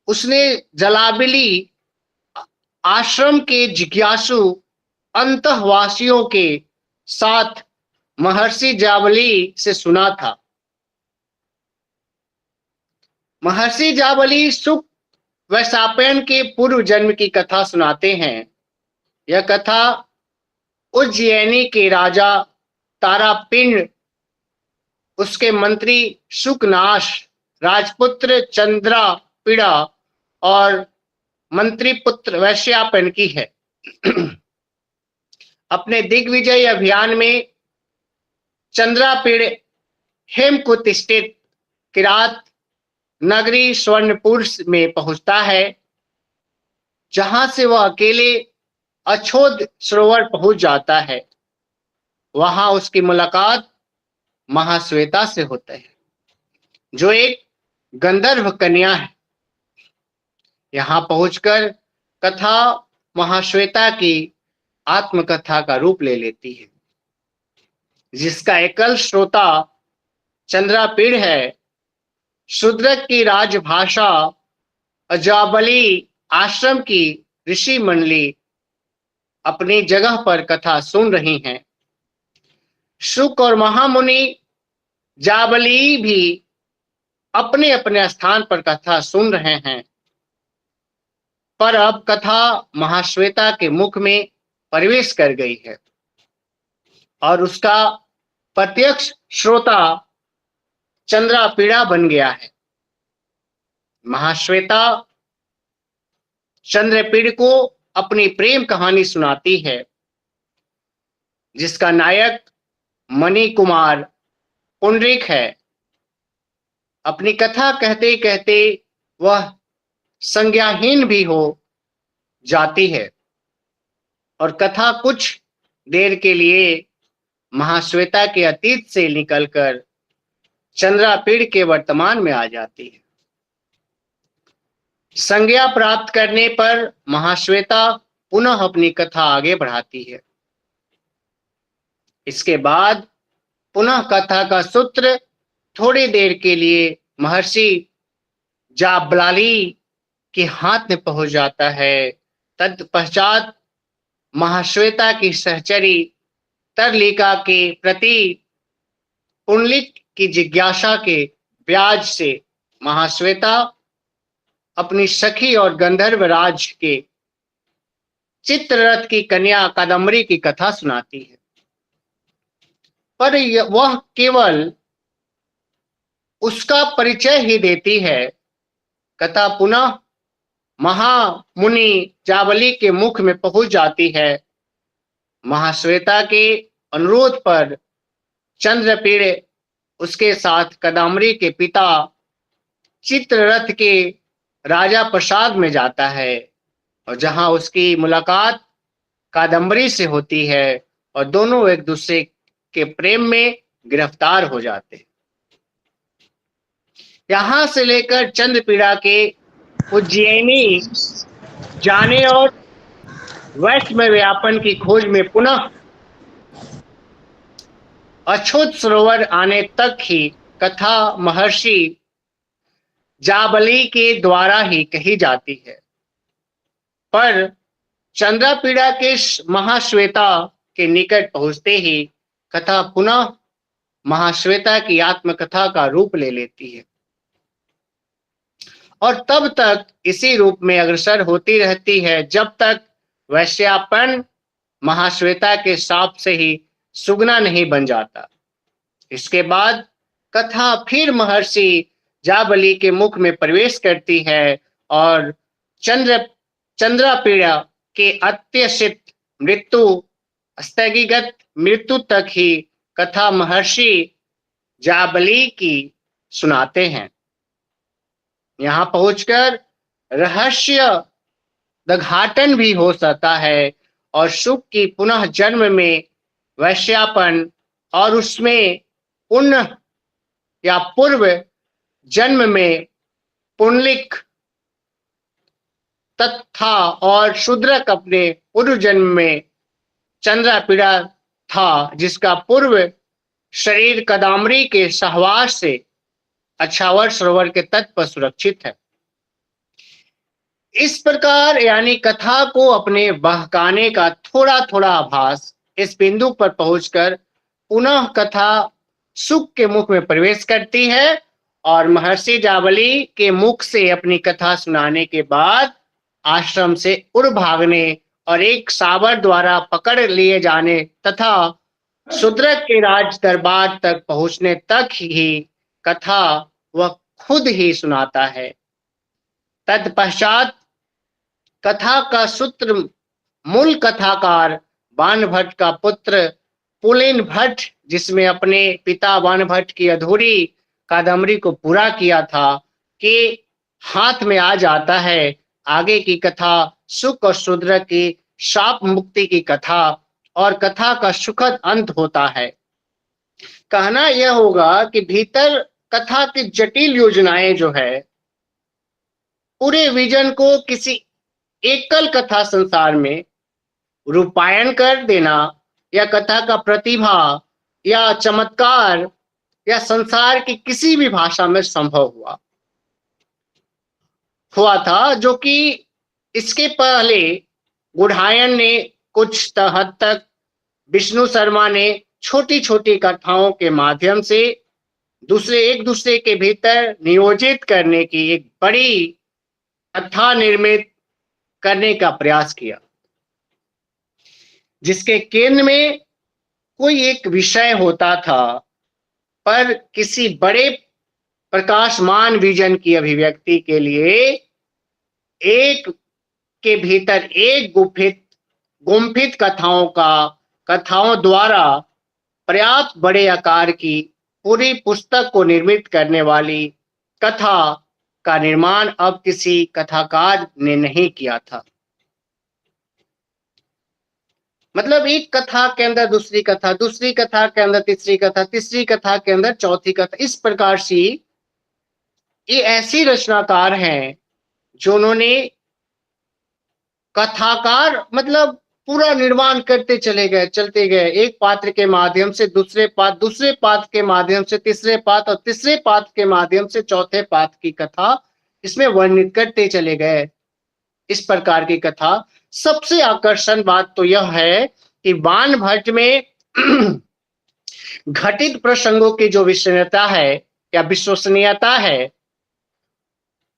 उसने जलाबिली आश्रम के जिज्ञासु अंतःवासियों के साथ महर्षि जाबली से सुना था। महर्षि जाबली सुख व सापेन के पूर्व जन्म की कथा सुनाते हैं। यह कथा उज्जैनी के राजा तारापिंड, उसके मंत्री सुकनाश, राजपुत्र चंद्रापीड़ा और मंत्री पुत्र वैश्यापन की है। अपने दिग्विजय अभियान में चंद्रापीड़ हेमकुट स्थित किरात नगरी स्वर्णपुर में पहुंचता है, जहां से वह अकेले अछोद सरोवर पहुंच जाता है। वहां उसकी मुलाकात महाश्वेता से होता है, जो एक गंधर्व कन्या है। यहां पहुंचकर कथा महाश्वेता की आत्मकथा का रूप ले लेती है, जिसका एकल श्रोता चंद्रापीड़ है। शूद्रक की राजभाषा अजाबली आश्रम की ऋषि मंडली अपनी जगह पर कथा सुन रही हैं। शुक और महामुनि जाबली भी अपने अपने स्थान पर कथा सुन रहे हैं, पर अब कथा महाश्वेता के मुख में प्रवेश कर गई है और उसका प्रत्यक्ष श्रोता चंद्रापीड़ा बन गया है। महाश्वेता चंद्रपीड़ को अपनी प्रेम कहानी सुनाती है, जिसका नायक मणि कुमार पुंडरीक है। अपनी कथा कहते कहते वह संज्ञाहीन भी हो जाती है और कथा कुछ देर के लिए महाश्वेता के अतीत से निकलकर चंद्रापीड़ के वर्तमान में आ जाती है। संज्ञा प्राप्त करने पर महाश्वेता पुनः अपनी कथा आगे बढ़ाती है। इसके बाद पुनः कथा का सूत्र थोड़ी देर के लिए महर्षि जाबलाली के हाथ में पहुंच जाता है। तत्पश्चात महाश्वेता की सहचरी तरलिका के प्रति पुंडलिक की जिज्ञासा के ब्याज से महाश्वेता अपनी सखी और गंधर्व राज के चित्ररथ की कन्या कादम्बरी की कथा सुनाती है, पर वह केवल उसका परिचय ही देती है। कथा पुनः महामुनि जाबली के मुख में पहुंच जाती है। महाश्वेता के अनुरोध पर चंद्रपीड़ उसके साथ कादम्बरी के पिता चित्ररथ के राजा प्रसाद में जाता है, और जहां उसकी मुलाकात कादम्बरी से होती है और दोनों एक दूसरे के प्रेम में गिरफ्तार हो जाते हैं। यहां से लेकर चंद्रपीड़ा के उज्जैनी जाने और वैश्व व्यापन की खोज में पुनः अछूत सरोवर आने तक ही कथा महर्षि जाबली के द्वारा ही कही जाती है, पर चंद्रपीड़ा के महाश्वेता के निकट पहुंचते ही कथा पुनः महाश्वेता की आत्मकथा का रूप ले लेती है और तब तक इसी रूप में अग्रसर होती रहती है जब तक वैश्यापन महाश्वेता के शाप से ही सुगना नहीं बन जाता। इसके बाद कथा फिर महर्षि जाबली के मुख में प्रवेश करती है और चंद्रपीड़ा के अत्यसित मृत्यु स्थगित मृत्यु तक ही कथा महर्षि जाबली की सुनाते हैं। यहाँ पहुंचकर रहस्य उद्घाटन भी हो सकता है और शुक की पुनः जन्म में वैश्यापन और उसमें पुनः या पूर्व जन्म में पुंडलिक तथा और शूद्रक अपने पूर्व जन्म में चंद्रापीड़ा था, जिसका पूर्व शरीर कदामरी के सहवास से अक्षावर सरोवर के तट पर सुरक्षित है। इस प्रकार यानी कथा को अपने बहकाने का थोड़ा थोड़ा आभास इस बिंदु पर पहुंचकर पुनः कथा सुख के मुख में प्रवेश करती है और महर्षि जावली के मुख से अपनी कथा सुनाने के बाद आश्रम से उड़ भागने और एक सावर द्वारा पकड़ लिए जाने तथा शूद्रक के राज दरबार तक पहुंचने तक ही कथा वह खुद ही सुनाता है। तत्पश्चात कथा का सूत्र मूल कथाकार बाणभट्ट का पुत्र पुलिन भट्ट, जिसमें अपने पिता बाणभट्ट की अधूरी कादम्बरी को पूरा किया था, कि हाथ में आ जाता है। आगे की कथा सुख और शूद्रक की शाप मुक्ति की कथा और कथा का सुखद अंत होता है। कहना यह होगा कि भीतर कथा की जटिल योजनाएं जो है, पूरे विजन को किसी एकल कथा संसार में रूपायन कर देना या कथा का प्रतिभा या चमत्कार या संसार की किसी भी भाषा में संभव हुआ था, जो कि इसके पहले गुढ़ायन ने कुछ हद तक, विष्णु शर्मा ने छोटी छोटी कथाओं के माध्यम से एक दूसरे के भीतर नियोजित करने की एक बड़ी कथा निर्मित करने का प्रयास किया, जिसके केंद्र में कोई एक विषय होता था, पर किसी बड़े प्रकाशमान विजन की अभिव्यक्ति के लिए एक के भीतर एक गुम्फित कथाओं द्वारा पर्याप्त बड़े आकार की पूरी पुस्तक को निर्मित करने वाली कथा का निर्माण अब किसी कथाकार ने नहीं किया था। मतलब एक कथा के अंदर दूसरी कथा के अंदर तीसरी कथा के अंदर चौथी कथा, इस प्रकार से ये ऐसी रचनाकार हैं जिन्होंने कथाकार मतलब पूरा निर्माण करते चलते गए, एक पात्र के माध्यम से दूसरे पात्र के माध्यम से तीसरे पात्र और तीसरे पात्र के माध्यम से चौथे पात्र की कथा इसमें वर्णित करते चले गए। इस प्रकार की कथा सबसे आकर्षण बात तो यह है कि बाणभट्ट में घटित प्रसंगों की जो विश्वसनीयता है या विश्वसनीयता है,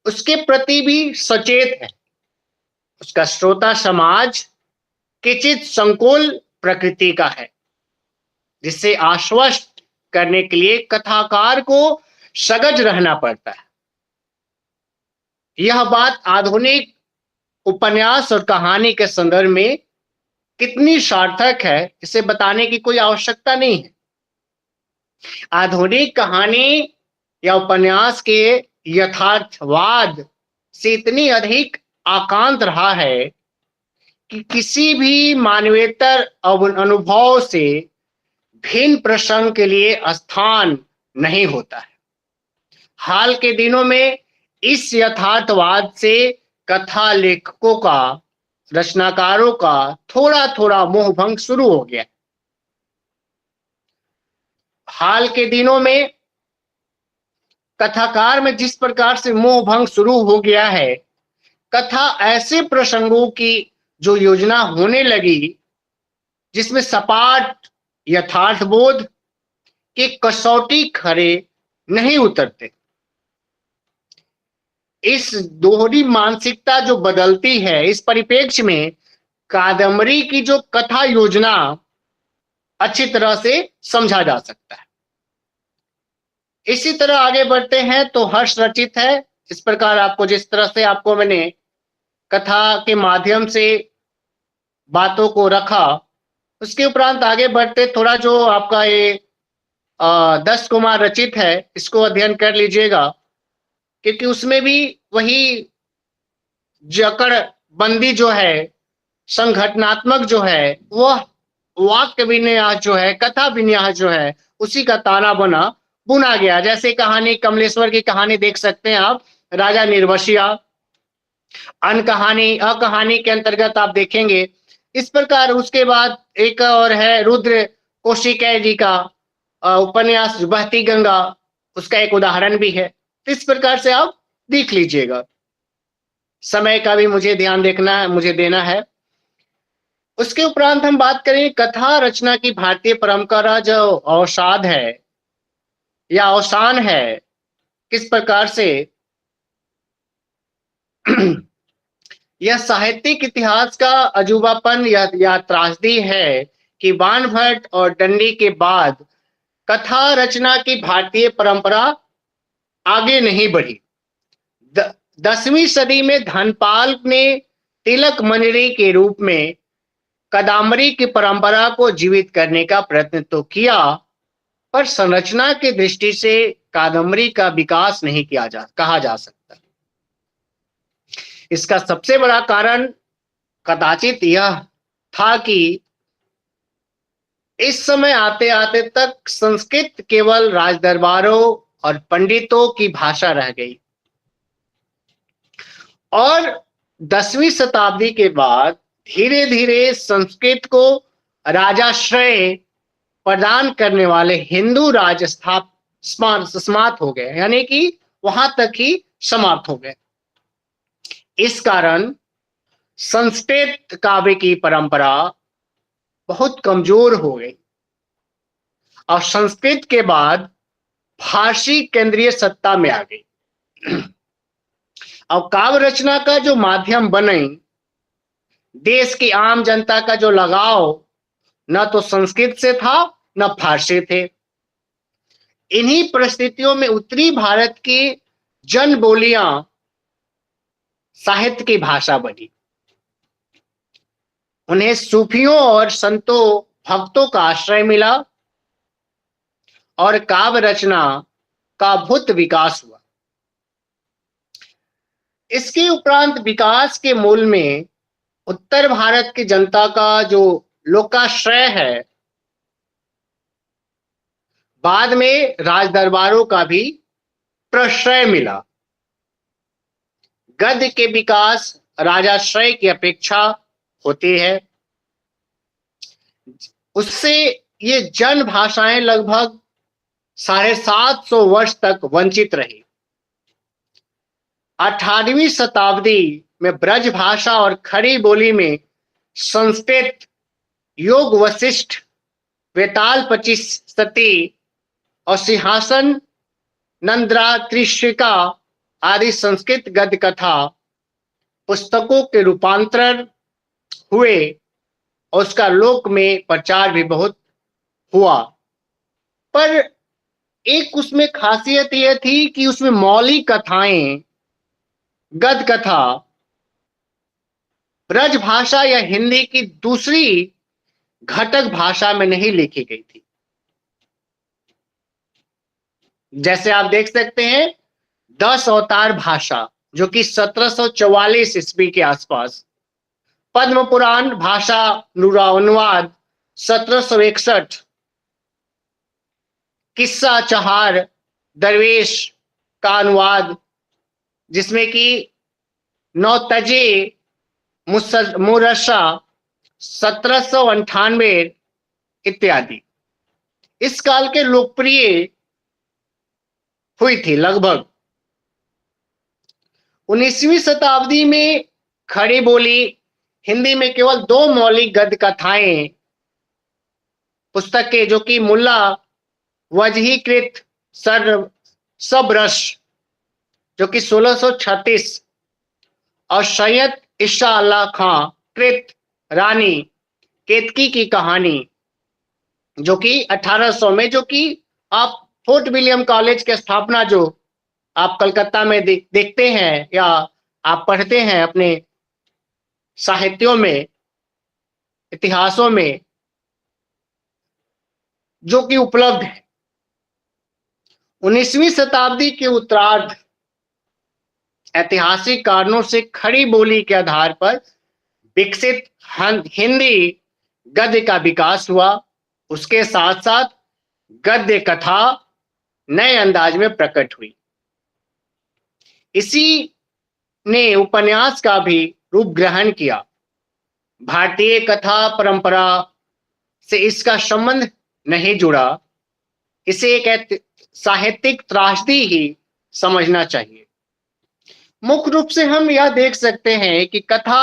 उसके प्रति भी सचेत है। उसका श्रोता समाज किंचित संकुल प्रकृति का है, जिससे आश्वस्त करने के लिए कथाकार को सजग रहना पड़ता है। यह बात आधुनिक उपन्यास और कहानी के संदर्भ में कितनी सार्थक है, इसे बताने की कोई आवश्यकता नहीं है। आधुनिक कहानी या उपन्यास के यथार्थवाद से इतनी अधिक आकांत रहा है कि किसी भी मानवेतर अनुभव से भिन्न प्रसंग के लिए स्थान नहीं होता है। हाल के दिनों में इस यथार्थवाद से कथा लेखकों का, रचनाकारों का थोड़ा थोड़ा मोहभंग शुरू हो गया। हाल के दिनों में कथाकार में जिस प्रकार से मोहभंग शुरू हो गया है, कथा ऐसे प्रसंगों की जो योजना होने लगी जिसमें सपाट यथार्थबोध के कसौटी खरे नहीं उतरते। इस दोहरी मानसिकता जो बदलती है, इस परिप्रेक्ष्य में कादम्बरी की जो कथा योजना अच्छी तरह से समझा जा सकता है। इसी तरह आगे बढ़ते हैं तो हर्ष रचित है। इस प्रकार आपको जिस तरह से आपको मैंने कथा के माध्यम से बातों को रखा, उसके उपरांत आगे बढ़ते थोड़ा जो आपका ये 10 कुमार रचित है, इसको अध्ययन कर लीजिएगा, क्योंकि उसमें भी वही जकड़ बंदी जो है, संघटनात्मक जो है, वह वाक्य विन्यास जो है, कथा विन्यास जो है, उसी का ताना बना बुना गया। जैसे कहानी कमलेश्वर की कहानी देख सकते हैं आप, राजा निर्वसिया, अ कहानी के अंतर्गत आप देखेंगे इस प्रकार। उसके बाद एक और है रुद्र कोशिकेय जी का उपन्यास बहती गंगा, उसका एक उदाहरण भी है। इस प्रकार से आप देख लीजिएगा। समय का भी मुझे ध्यान मुझे देना है। उसके उपरांत हम बात करें कथा रचना की भारतीय परंपरा जो अवसाद है या अवसान है, किस प्रकार से यह साहित्यिक इतिहास का अजूबापन या त्रासदी है कि बाणभट्ट और दंडी के बाद कथा रचना की भारतीय परंपरा आगे नहीं बढ़ी। 10वीं सदी में धनपाल ने तिलक मंजरी के रूप में कादम्बरी की परंपरा को जीवित करने का प्रयत्न तो किया, पर संरचना की दृष्टि से कादम्बरी का विकास नहीं कहा जा सकता। इसका सबसे बड़ा कारण कदाचित यह था कि इस समय आते आते तक संस्कृत केवल राजदरबारों और पंडितों की भाषा रह गई, और 10वीं शताब्दी के बाद धीरे धीरे संस्कृत को राजाश्रय प्रदान करने वाले हिंदू राज समाप्त हो गए, यानी कि वहां तक ही समाप्त हो गए। इस कारण संस्कृत काव्य की परंपरा बहुत कमजोर हो गई और संस्कृत के बाद फारसी केंद्रीय सत्ता में आ गई। अब काव्य रचना का जो माध्यम बने, देश की आम जनता का जो लगाव न तो संस्कृत से था न फारसी थे। इन्हीं परिस्थितियों में उत्तरी भारत की जन बोलियां साहित्य की भाषा बनी। उन्हें सूफियों और संतों भक्तों का आश्रय मिला और काव्य रचना का अद्भुत विकास हुआ। इसके उपरांत विकास के मूल में उत्तर भारत की जनता का जो लोकाश्रय है, बाद में राजदरबारों का भी प्रश्रय मिला। गद्य के विकास राजाश्रय की अपेक्षा होती है। उससे ये जन भाषाएं लगभग 750 वर्ष तक वंचित रही। 18वीं शताब्दी में ब्रज भाषा और खड़ी बोली में संस्कृत, योग वशिष्ठ, वेताल पचिशती और सिंहासन नंद्रात्रिशिका आदि संस्कृत गद्य कथा पुस्तकों के रूपांतरण हुए और उसका लोक में प्रचार भी बहुत हुआ। पर एक उसमें खासियत यह थी कि उसमें मौलिक कथाएं, गद्य कथा ब्रज भाषा या हिंदी की दूसरी घटक भाषा में नहीं लिखी गई थी। जैसे आप देख सकते हैं 10 अवतार भाषा जो कि 1744 ईस्वी के आसपास, पद्म पुराण भाषा अनुवाद 1761, किस्सा चहार दरवेश का अनुवाद जिसमें कि नौतजे मुरशा 1798 इत्यादि इस काल के लोकप्रिय हुई थी। लगभग 19वीं शताब्दी में खड़ी बोली हिंदी में केवल 2 मौलिक गद्य कथाएं पुस्तकें जो कि मुल्ला वजहीकृत सबरस जो कि 1636 और सैयद ईशा अल्लाह खां कृत रानी केतकी की कहानी जो कि 1800 में, जो कि आप फोर्ट विलियम कॉलेज की स्थापना जो आप कलकत्ता में देखते हैं या आप पढ़ते हैं अपने साहित्यों में, इतिहासों में, जो कि उपलब्ध है। 19वीं शताब्दी के उत्तरार्ध ऐतिहासिक कारणों से खड़ी बोली के आधार पर विकसित हिंदी गद्य का विकास हुआ। उसके साथ साथ गद्य कथा नए अंदाज में प्रकट हुई। इसी ने उपन्यास का भी रूप ग्रहण किया। भारतीय कथा परंपरा से इसका संबंध नहीं जुड़ा। इसे एक साहित्यिक त्रासदी ही समझना चाहिए। मुख्य रूप से हम यह देख सकते हैं कि कथा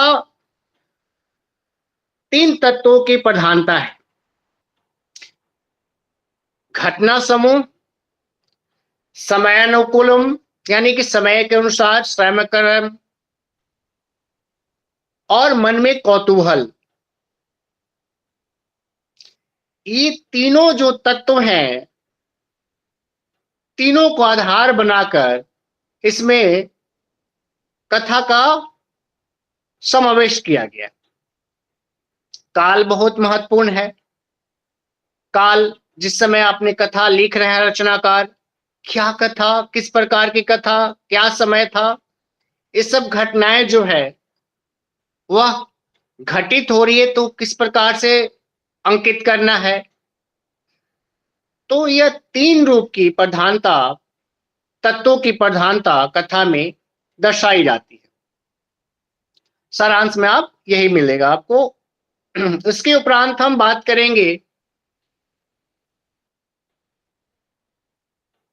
3 तत्वों की प्रधानता है: घटना समूह, समयानुकूलम यानी कि समय के अनुसार स्वयंक्रम, और मन में कौतूहल। ये तीनों जो तत्व हैं, तीनों को आधार बनाकर इसमें कथा का समावेश किया गया। काल बहुत महत्वपूर्ण है। काल, जिस समय आपने कथा लिख रहे हैं रचनाकार, क्या कथा, किस प्रकार की कथा, क्या समय था, ये सब घटनाएं जो है वह घटित हो रही है तो किस प्रकार से अंकित करना है। तो यह 3 रूप की प्रधानता, तत्वों की प्रधानता कथा में दर्शाई जाती है। सारांश में आप यही मिलेगा आपको। उसके उपरांत हम बात करेंगे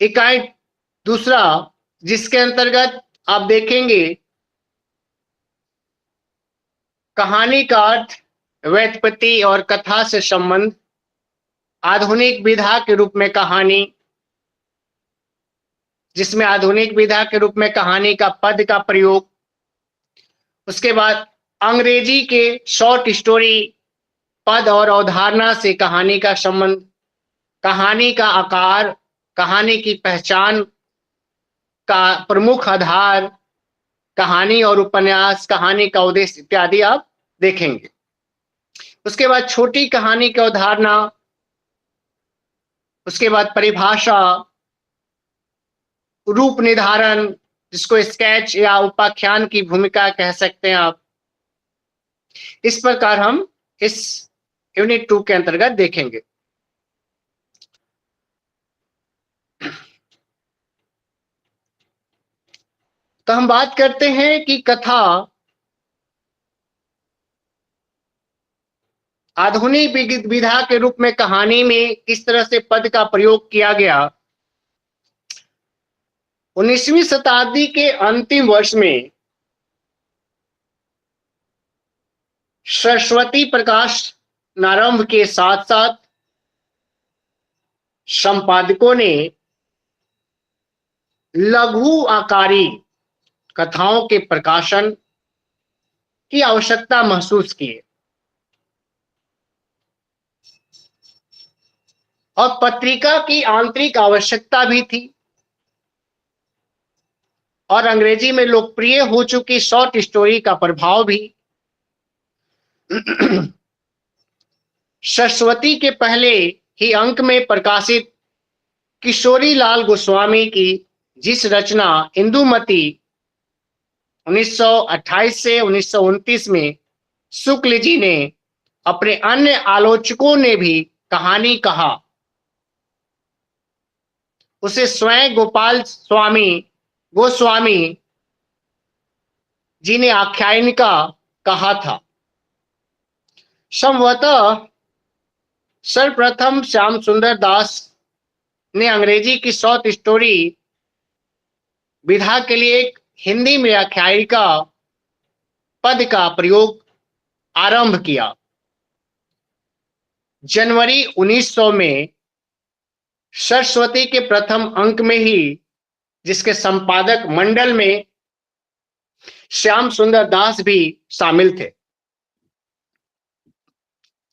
इकाई दूसरा, जिसके अंतर्गत आप देखेंगे कहानी का अर्थ, व्युत्पत्ति और कथा से संबंध, आधुनिक विधा के रूप में कहानी, जिसमें आधुनिक विधा के रूप में कहानी का पद का प्रयोग। उसके बाद अंग्रेजी के शॉर्ट स्टोरी पद और अवधारणा से कहानी का संबंध, कहानी का आकार, कहानी की पहचान का प्रमुख आधार, कहानी और उपन्यास, कहानी का उद्देश्य इत्यादि आप देखेंगे। उसके बाद छोटी कहानी की अवधारणा, उसके बाद परिभाषा, रूप निर्धारण, जिसको स्केच या उपाख्यान की भूमिका कह सकते हैं आप। इस प्रकार हम इस यूनिट 2 के अंतर्गत देखेंगे। तो हम बात करते हैं कि कथा आधुनिक विधा के रूप में कहानी में किस तरह से पद का प्रयोग किया गया। 19वीं शताब्दी के अंतिम वर्ष में सरस्वती प्रकाश नारंभ के साथ साथ संपादकों ने लघु आकारी कथाओं के प्रकाशन की आवश्यकता महसूस की और पत्रिका की आंतरिक आवश्यकता भी थी, और अंग्रेजी में लोकप्रिय हो चुकी शॉर्ट स्टोरी का प्रभाव भी। सरस्वती के पहले ही अंक में प्रकाशित किशोरी लाल गोस्वामी की जिस रचना इंदुमती 1928 से 1929 में शुक्ल जी ने, अपने अन्य आलोचकों ने भी कहानी कहा, उसे स्वयं गोस्वामी जी ने आख्यायिका कहा था। संभवतः सर्वप्रथम श्याम सुंदर दास ने अंग्रेजी की शॉर्ट स्टोरी विधा के लिए एक हिंदी में आख्यायिका पद का प्रयोग आरंभ किया। जनवरी 1900 में सरस्वती के प्रथम अंक में ही, जिसके संपादक मंडल में श्याम सुंदर दास भी शामिल थे,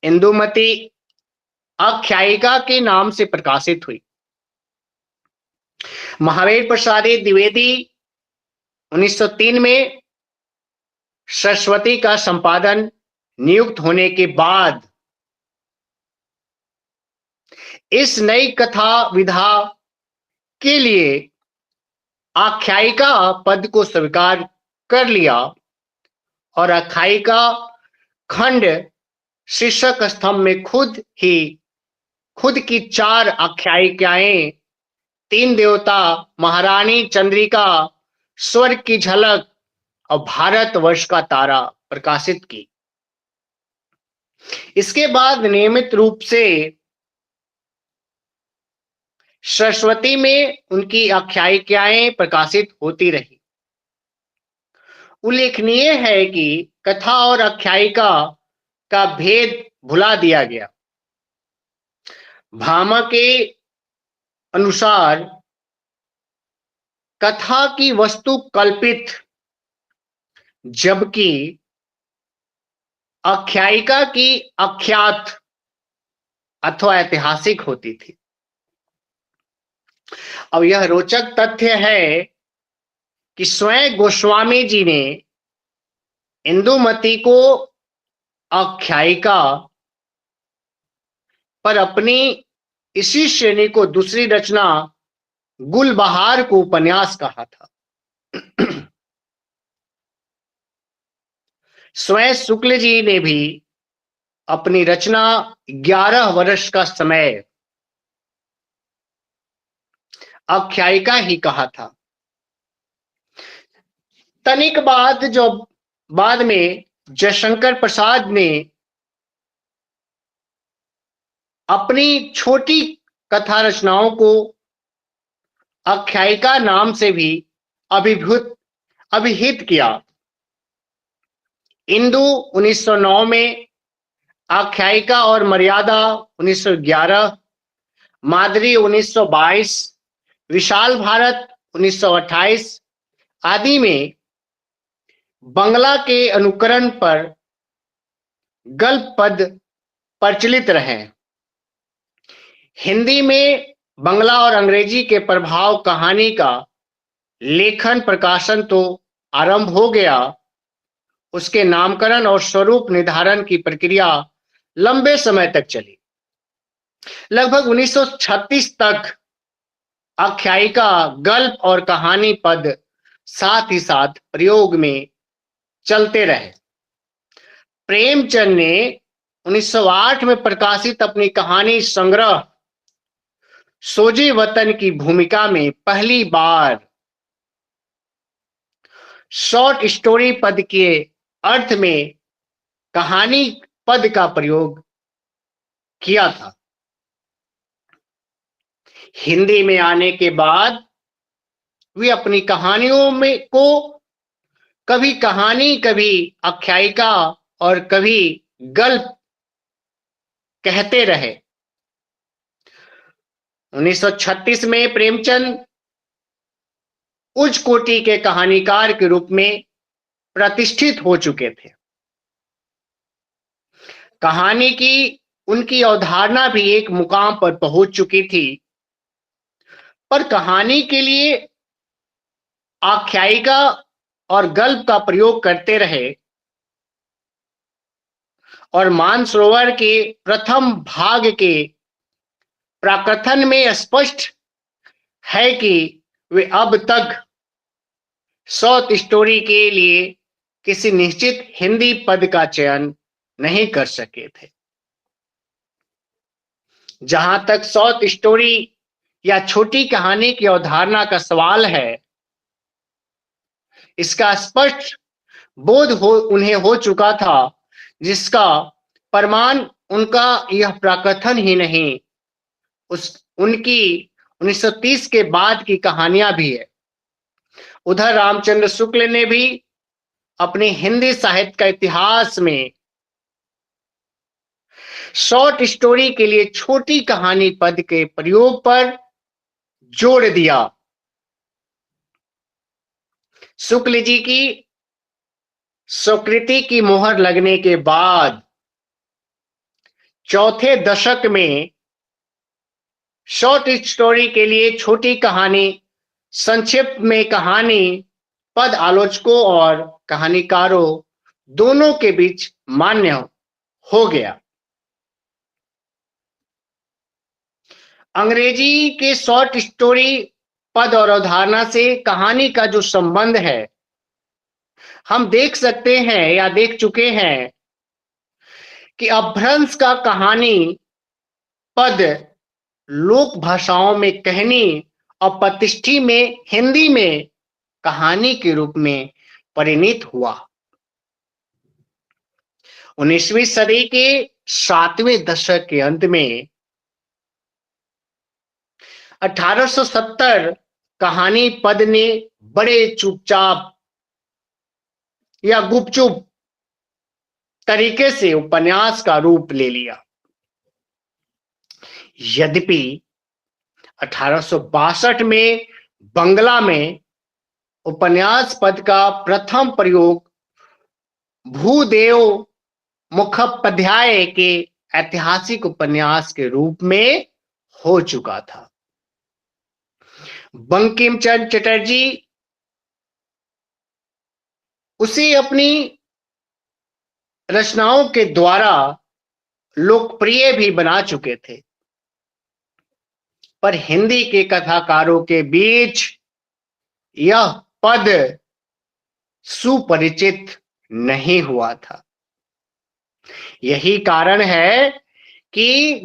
इंदुमती आख्यायिका के नाम से प्रकाशित हुई। महावीर प्रसाद द्विवेदी 1903 में सरस्वती का संपादन नियुक्त होने के बाद इस नई कथा विधा के लिए आख्यायिका पद को स्वीकार कर लिया और आख्यायिका खंड शीर्षक स्तंभ में खुद की 4 आख्यायिकाएं तीन देवता, महारानी चंद्रिका, स्वर्ग की झलक और भारतवर्ष का तारा प्रकाशित की। इसके बाद नियमित रूप से सरस्वती में उनकी आख्यायिकाएं प्रकाशित होती रही। उल्लेखनीय है कि कथा और आख्यायिका का भेद भुला दिया गया। भामा के अनुसार कथा की वस्तु कल्पित, जबकि आख्यायिका की आख्यात अथवा ऐतिहासिक होती थी। अब यह रोचक तथ्य है कि स्वयं गोस्वामी जी ने इंदुमती को आख्यायिका पर अपनी इसी श्रेणी को दूसरी रचना गुलबहार को उपन्यास कहा था। स्वयं शुक्ल जी ने भी अपनी रचना 11 वर्ष का समय आख्यायिका ही कहा था। तनिक बाद में जयशंकर प्रसाद ने अपनी छोटी कथा रचनाओं को आख्यायिका नाम से भी अभिहित किया। इंदु 1909 में, आख्यायिका और मर्यादा 1911, मादरी 1922, विशाल भारत 1928 आदि में बंगला के अनुकरण पर गल्प पद प्रचलित रहे। हिंदी में बंगला और अंग्रेजी के प्रभाव कहानी का लेखन प्रकाशन तो आरंभ हो गया, उसके नामकरण और स्वरूप निर्धारण की प्रक्रिया लंबे समय तक चली। लगभग 1936 तक आख्यायिका, गल्प और कहानी पद साथ ही साथ प्रयोग में चलते रहे। प्रेमचंद ने 1908 में प्रकाशित अपनी कहानी संग्रह सोजे वतन की भूमिका में पहली बार शॉर्ट स्टोरी पद के अर्थ में कहानी पद का प्रयोग किया था। हिंदी में आने के बाद वे अपनी कहानियों में को कभी कहानी, कभी आख्यायिका और कभी गल्प कहते रहे। 1936 में प्रेमचंद उच्च कोटि के कहानीकार के रूप में प्रतिष्ठित हो चुके थे। कहानी की उनकी अवधारणा भी एक मुकाम पर पहुंच चुकी थी, पर कहानी के लिए आख्यायिका और गल्प का प्रयोग करते रहे और मानसरोवर के प्रथम भाग के प्राकथन में स्पष्ट है कि वे अब तक शॉर्ट स्टोरी के लिए किसी निश्चित हिंदी पद का चयन नहीं कर सके थे। जहां तक शॉर्ट स्टोरी या छोटी कहानी की अवधारणा का सवाल है, इसका स्पष्ट बोध उन्हें हो चुका था, जिसका प्रमाण उनका यह प्राकथन ही नहीं, उनकी 1930 के बाद की कहानियां भी है। उधर रामचंद्र शुक्ल ने भी अपने हिंदी साहित्य का इतिहास में शॉर्ट स्टोरी के लिए छोटी कहानी पद के प्रयोग पर जोड़ दिया। शुक्ल जी की स्वीकृति की मोहर लगने के बाद चौथे दशक में शॉर्ट स्टोरी के लिए छोटी कहानी, संक्षिप्त में कहानी पद आलोचकों और कहानीकारों दोनों के बीच मान्य हो गया। अंग्रेजी के शॉर्ट स्टोरी पद और अवधारणा से कहानी का जो संबंध है, हम देख सकते हैं या देख चुके हैं कि अपभ्रंश का कहानी पद लोक भाषाओं में कहनी और प्रतिष्ठी में हिंदी में कहानी के रूप में परिणित हुआ। 19वीं सदी के 7वें दशक के अंत में 1870 कहानी पद ने बड़े चुपचाप या गुपचुप तरीके से उपन्यास का रूप ले लिया। यद्यपि 1862 में बंगला में उपन्यास पद का प्रथम प्रयोग भूदेव मुखोपाध्याय के ऐतिहासिक उपन्यास के रूप में हो चुका था। बंकिम चंद्र चटर्जी उसे अपनी रचनाओं के द्वारा लोकप्रिय भी बना चुके थे, पर हिंदी के कथाकारों के बीच यह पद सुपरिचित नहीं हुआ था। यही कारण है कि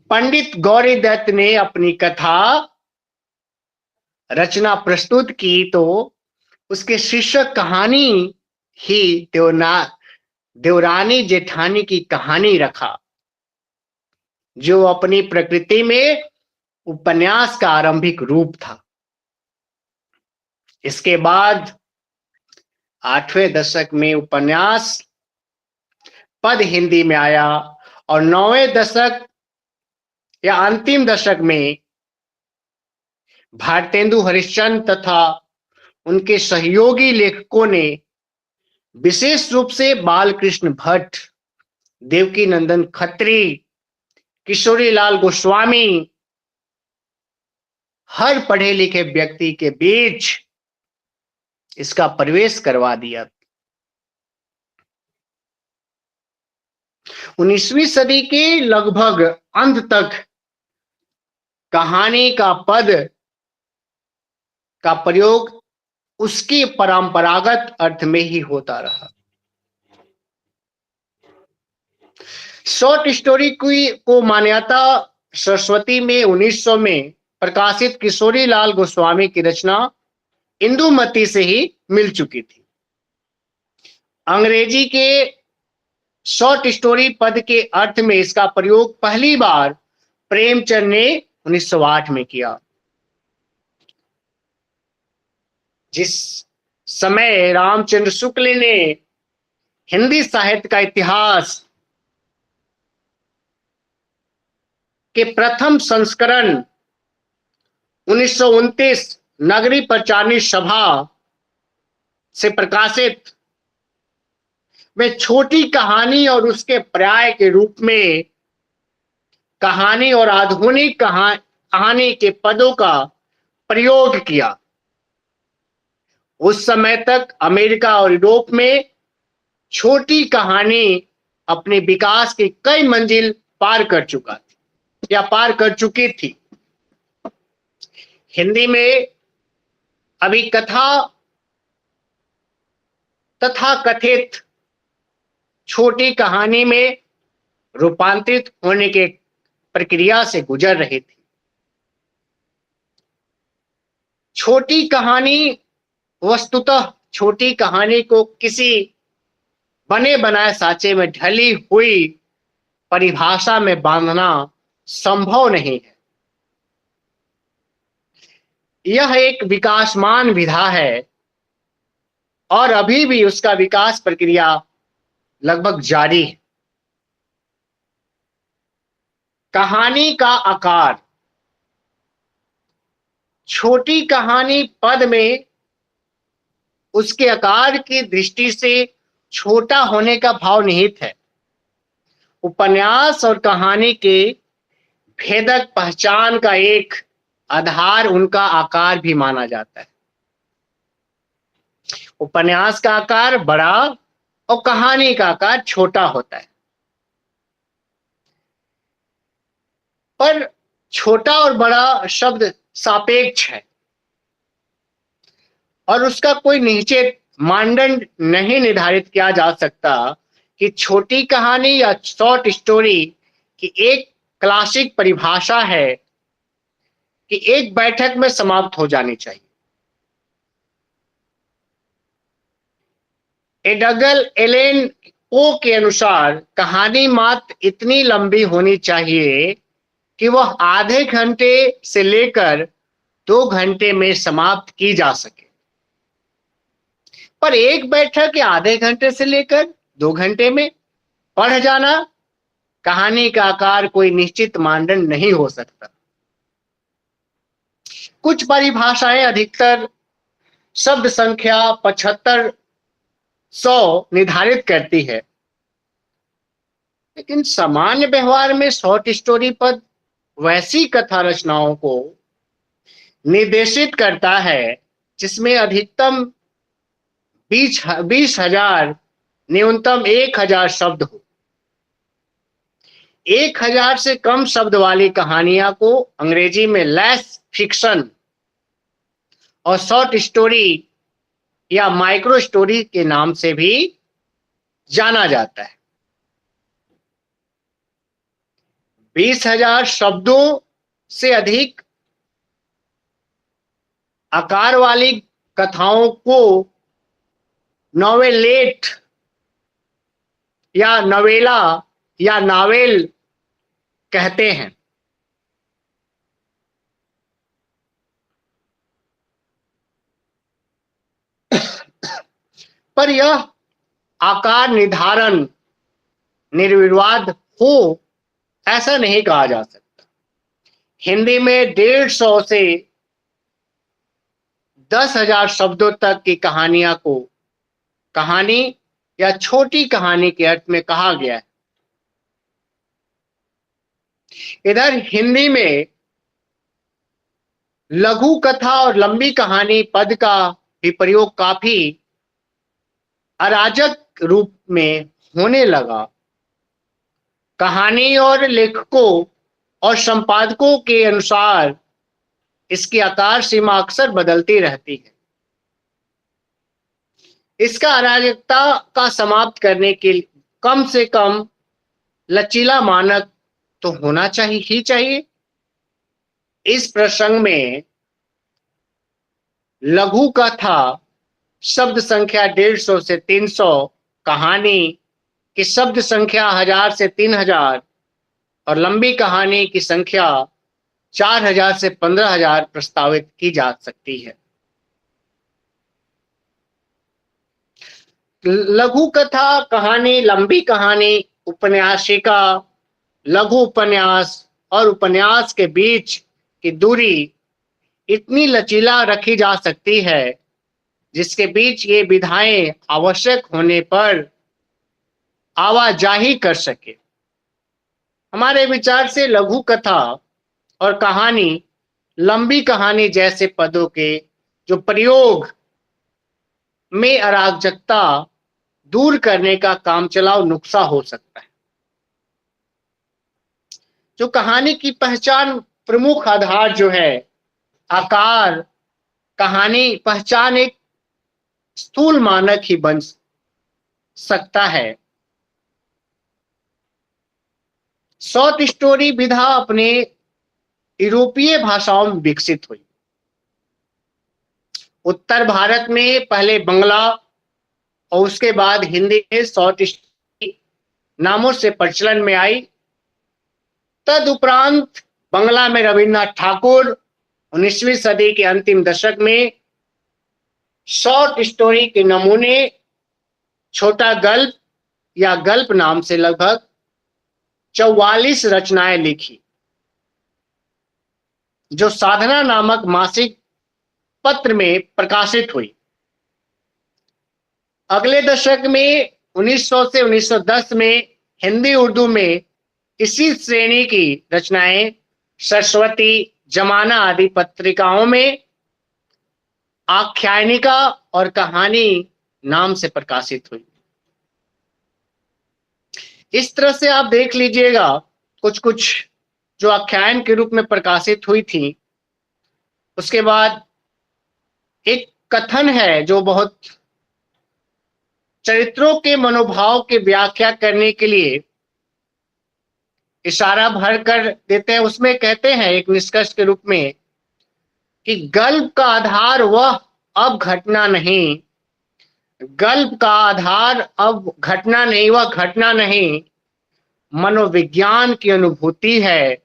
पंडित गौरी दत्त ने अपनी कथा रचना प्रस्तुत की तो उसके शीर्षक कहानी ही देवरानी जेठानी की कहानी रखा, जो अपनी प्रकृति में उपन्यास का आरंभिक रूप था। इसके बाद 8वें दशक में उपन्यास पद हिंदी में आया और 9वें दशक या अंतिम दशक में भारतेंदु हरिश्चंद्र तथा उनके सहयोगी लेखकों ने, विशेष रूप से बालकृष्ण भट्ट, देवकी नंदन खत्री, किशोरीलाल गोस्वामी, हर पढ़े लिखे व्यक्ति के बीच इसका प्रवेश करवा दिया। 19वीं सदी के लगभग अंत तक कहानी का पद का प्रयोग उसके परंपरागत अर्थ में ही होता रहा। शॉर्ट स्टोरी को मान्यता सरस्वती में 1900 में प्रकाशित किशोरीलाल गोस्वामी की रचना इंदुमती से ही मिल चुकी थी। अंग्रेजी के शॉर्ट स्टोरी पद के अर्थ में इसका प्रयोग पहली बार प्रेमचंद ने 1908 में किया। जिस समय रामचंद्र शुक्ल ने हिंदी साहित्य का इतिहास के प्रथम संस्करण 1929 नगरी प्रचारणी सभा से प्रकाशित में छोटी कहानी और उसके पर्याय के रूप में कहानी और आधुनिक कहानी के पदों का प्रयोग किया, उस समय तक अमेरिका और यूरोप में छोटी कहानी अपने विकास की कई मंजिल पार कर चुका थी या पार कर चुकी थी। हिंदी में अभी कथा तथा कथित छोटी कहानी में रूपांतरित होने के प्रक्रिया से गुजर रही थी। छोटी कहानी वस्तुतः छोटी कहानी को किसी बने बनाए साँचे में ढली हुई परिभाषा में बांधना संभव नहीं है। यह एक विकासमान विधा है और अभी भी उसका विकास प्रक्रिया लगभग जारी है। कहानी का आकार, छोटी कहानी पद में उसके आकार की दृष्टि से छोटा होने का भाव निहित है। उपन्यास और कहानी के भेदक पहचान का एक आधार उनका आकार भी माना जाता है। उपन्यास का आकार बड़ा और कहानी का आकार छोटा होता है, पर छोटा और बड़ा शब्द सापेक्ष है और उसका कोई निश्चित मानदंड नहीं निर्धारित किया जा सकता कि छोटी कहानी या शॉर्ट स्टोरी की एक क्लासिक परिभाषा है कि एक बैठक में समाप्त हो जानी चाहिए। एडगर एलेन ओ के अनुसार कहानी मात्र इतनी लंबी होनी चाहिए कि वह आधे घंटे से लेकर 2 घंटे में समाप्त की जा सके। पर एक बैठक या आधे घंटे से लेकर 2 घंटे में पढ़ जाना, कहानी का आकार कोई निश्चित मानदंड नहीं हो सकता। कुछ परिभाषाएं अधिकतर शब्द संख्या 7500 निर्धारित करती है, लेकिन सामान्य व्यवहार में शॉर्ट स्टोरी पद वैसी कथा रचनाओं को निर्देशित करता है जिसमें अधिकतम 20,000 न्यूनतम 1,000 शब्द हो। 1,000 से कम शब्द वाली कहानियां को अंग्रेजी में लेस फिक्शन और शॉर्ट स्टोरी या माइक्रो स्टोरी के नाम से भी जाना जाता है। 20,000 शब्दों से अधिक आकार वाली कथाओं को नोवेलेट या नवेला या नावेल कहते हैं। पर यह आकार निर्धारण निर्विवाद हो ऐसा नहीं कहा जा सकता। हिंदी में 150 से 10,000 शब्दों तक की कहानियां को कहानी या छोटी कहानी के अर्थ में कहा गया है। इधर हिंदी में लघु कथा और लंबी कहानी पद का भी प्रयोग काफी अराजक रूप में होने लगा। कहानी और लेखकों और संपादकों के अनुसार इसकी आकार सीमा अक्सर बदलती रहती है। इसका अराजकता का समाप्त करने के लिए कम से कम लचीला मानक तो होना चाहिए। इस प्रसंग में लघु कथा शब्द संख्या 150 से 300, कहानी की शब्द संख्या 1000 से 3000 और लंबी कहानी की संख्या 4000 से 15,000 प्रस्तावित की जा सकती है। लघु कथा, कहानी, लंबी कहानी, उपन्यासिका, लघु उपन्यास और उपन्यास के बीच की दूरी इतनी लचीला रखी जा सकती है जिसके बीच ये विधाएं आवश्यक होने पर आवाजाही कर सके। हमारे विचार से लघु कथा और कहानी लंबी कहानी जैसे पदों के जो प्रयोग में अराजकता दूर करने का कामचलाउ नुस्खा हो सकता है। जो कहानी की पहचान प्रमुख आधार जो है आकार, कहानी पहचान एक स्थूल मानक ही बन सकता है। शॉर्ट स्टोरी विधा अपने यूरोपीय भाषाओं में विकसित हुई। उत्तर भारत में पहले बंगला और उसके बाद हिंदी में शॉर्ट स्टोरी नामों से प्रचलन में आई। तदुपरांत बंगला में रविन्द्रनाथ ठाकुर 19वीं सदी के अंतिम दशक में शॉर्ट स्टोरी के नमूने छोटा गल्प या गल्प नाम से लगभग 44 रचनाएं लिखी, जो साधना नामक मासिक पत्र में प्रकाशित हुई। अगले दशक में 1900 से 1910 में हिंदी उर्दू में इसी श्रेणी की रचनाएं सरस्वती, जमाना आदि पत्रिकाओं में आख्यायिका और कहानी नाम से प्रकाशित हुई। इस तरह से आप देख लीजिएगा कुछ कुछ जो आख्यान के रूप में प्रकाशित हुई थी। उसके बाद एक कथन है जो बहुत चरित्रों के मनोभाव की व्याख्या करने के लिए इशारा भर कर देते हैं। उसमें कहते हैं एक निष्कर्ष के रूप में कि गल्प का आधार वह अब घटना नहीं, गल्प का आधार अब घटना नहीं, वह घटना नहीं, मनोविज्ञान की अनुभूति है।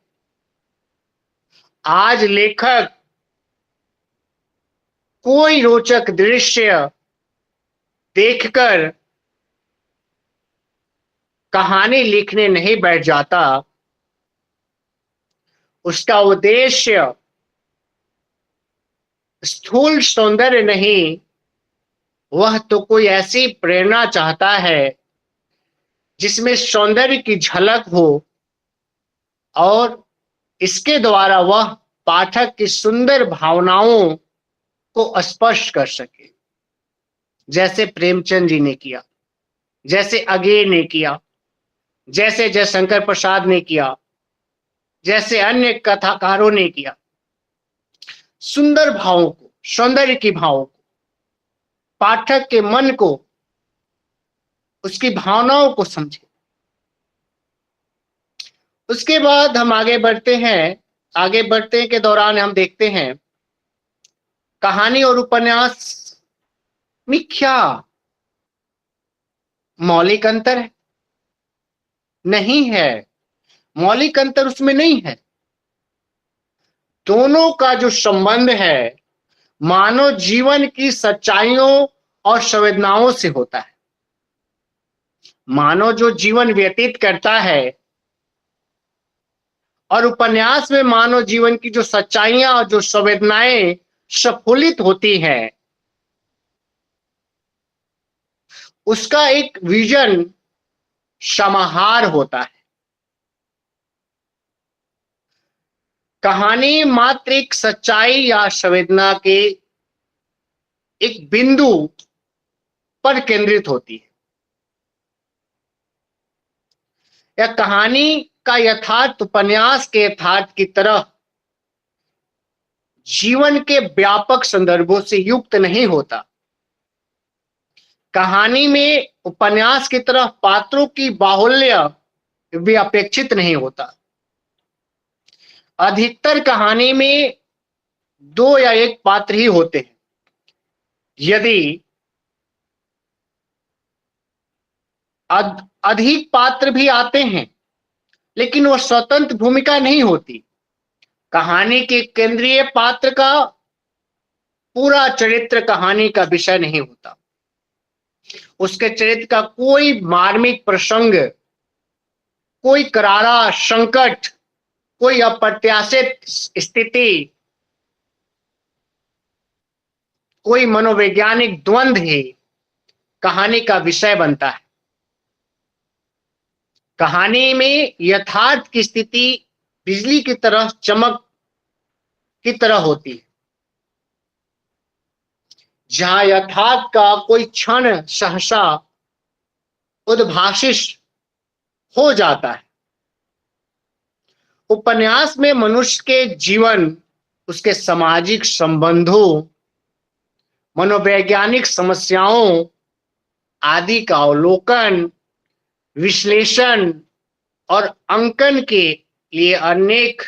आज लेखक कोई रोचक दृश्य देखकर कहानी लिखने नहीं बैठ जाता। उसका उद्देश्य स्थूल सौंदर्य नहीं, वह तो कोई ऐसी प्रेरणा चाहता है जिसमें सौंदर्य की झलक हो और इसके द्वारा वह पाठक की सुंदर भावनाओं को स्पर्श कर सके, जैसे प्रेमचंद जी ने किया, जैसे अगे ने किया, जैसे जयशंकर प्रसाद ने किया, जैसे अन्य कथाकारों ने किया। सुंदर भावों को, सौंदर्य की भावों को, पाठक के मन को, उसकी भावनाओं को समझे। उसके बाद हम आगे बढ़ते हैं। आगे बढ़ते के दौरान हम देखते हैं कहानी और उपन्यास में क्या मौलिक अंतर है? नहीं है, मौलिक अंतर उसमें नहीं है। दोनों का जो संबंध है मानव जीवन की सच्चाइयों और संवेदनाओं से होता है। मानव जो जीवन व्यतीत करता है और उपन्यास में मानव जीवन की जो सच्चाइयां और जो संवेदनाएं स्फुलित होती हैं, उसका एक विजन समाहार होता है। कहानी मात्र एक सच्चाई या संवेदना के एक बिंदु पर केंद्रित होती है। यह कहानी का यथार्थ उपन्यास के यथार्थ की तरह जीवन के व्यापक संदर्भों से युक्त नहीं होता। कहानी में उपन्यास की तरह पात्रों की बाहुल्य भी अपेक्षित नहीं होता। अधिकतर कहानी में दो या एक पात्र ही होते हैं। यदि अधिक पात्र भी आते हैं लेकिन वह स्वतंत्र भूमिका नहीं होती। कहानी के केंद्रीय पात्र का पूरा चरित्र कहानी का विषय नहीं होता। उसके चरित्र का कोई मार्मिक प्रसंग, कोई करारा संकट, कोई अप्रत्याशित स्थिति, कोई मनोवैज्ञानिक द्वंद्व ही कहानी का विषय बनता है। कहानी में यथार्थ की स्थिति बिजली की तरह, चमक की तरह होती है। जहां यथार्थ का कोई क्षण सहसा उद्भासित हो जाता है। उपन्यास में मनुष्य के जीवन, उसके सामाजिक संबंधों, मनोवैज्ञानिक समस्याओं आदि का अवलोकन, विश्लेषण और अंकन के लिए अनेक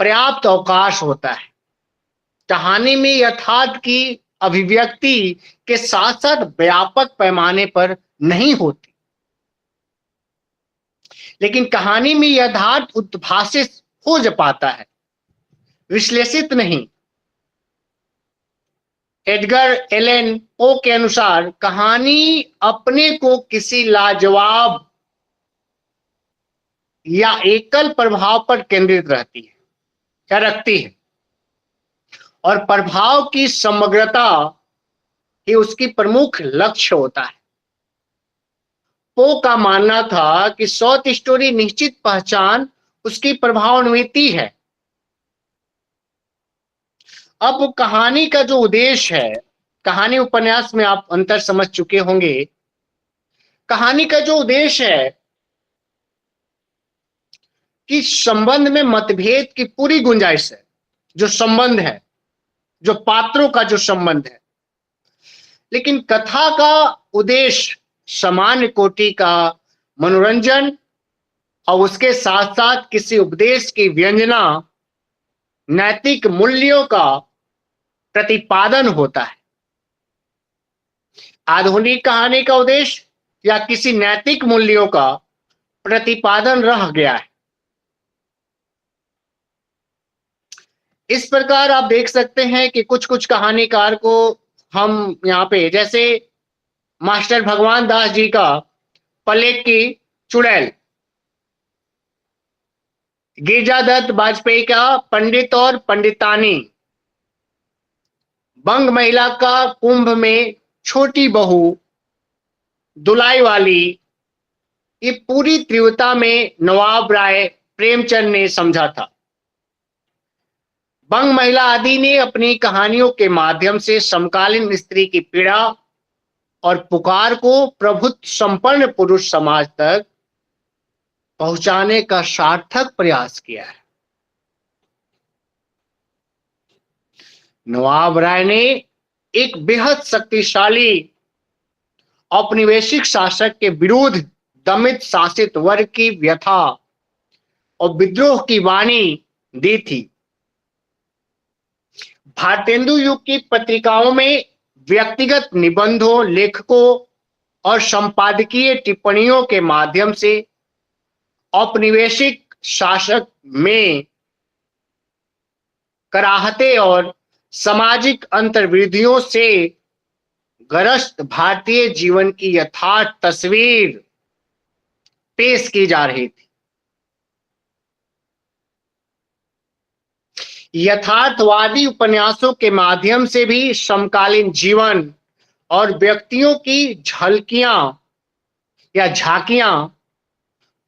पर्याप्त अवकाश होता है। कहानी में यथार्थ की अभिव्यक्ति के साथ साथ व्यापक पैमाने पर नहीं होती, लेकिन कहानी में यथार्थ उद्भासित हो जा पाता है, विश्लेषित नहीं। एडगर एलन पो के अनुसार कहानी अपने को किसी लाजवाब या एकल प्रभाव पर केंद्रित रहती है या रखती है, और प्रभाव की समग्रता ही उसकी प्रमुख लक्ष्य होता है। पो का मानना था कि शॉर्ट स्टोरी निश्चित पहचान उसकी प्रभावान्विति है। अब कहानी का जो उद्देश्य है, कहानी उपन्यास में आप अंतर समझ चुके होंगे। कहानी का जो उद्देश्य है कि संबंध में मतभेद की पूरी गुंजाइश है। जो संबंध है, जो पात्रों का जो संबंध है, लेकिन कथा का उद्देश्य सामान्य कोटि का मनोरंजन और उसके साथ साथ किसी उपदेश की व्यंजना नैतिक मूल्यों का प्रतिपादन होता है। आधुनिक कहानी का उद्देश्य या किसी नैतिक मूल्यों का प्रतिपादन रह गया है। इस प्रकार आप देख सकते हैं कि कुछ कुछ कहानीकार को हम यहाँ पे, जैसे मास्टर भगवान दास जी का पलेट की चुड़ैल, गिरिजादत्त बाजपेयी का पंडित और पंडितानी, बंग महिला का कुंभ में छोटी बहू दुलाई वाली, ये पूरी तीव्रता में नवाब राय प्रेमचंद ने समझा था। बंग महिला आदि ने अपनी कहानियों के माध्यम से समकालीन स्त्री की पीड़ा और पुकार को प्रभुत्व संपन्न पुरुष समाज तक पहुंचाने का सार्थक प्रयास किया है। नवाब राय ने एक बेहद शक्तिशाली औपनिवेशिक शासक के विरुद्ध दमित शासित वर्ग की व्यथा और विद्रोह की वाणी दी थी। भारतेंदु युग की पत्रिकाओं में व्यक्तिगत निबंधों, लेखकों और संपादकीय टिप्पणियों के माध्यम से औपनिवेशिक शासक में कराहते और सामाजिक अंतर्विरोधियों से ग्रस्त भारतीय जीवन की यथार्थ तस्वीर पेश की जा रही थी। यथार्थवादी उपन्यासों के माध्यम से भी समकालीन जीवन और व्यक्तियों की झलकियां या झांकियां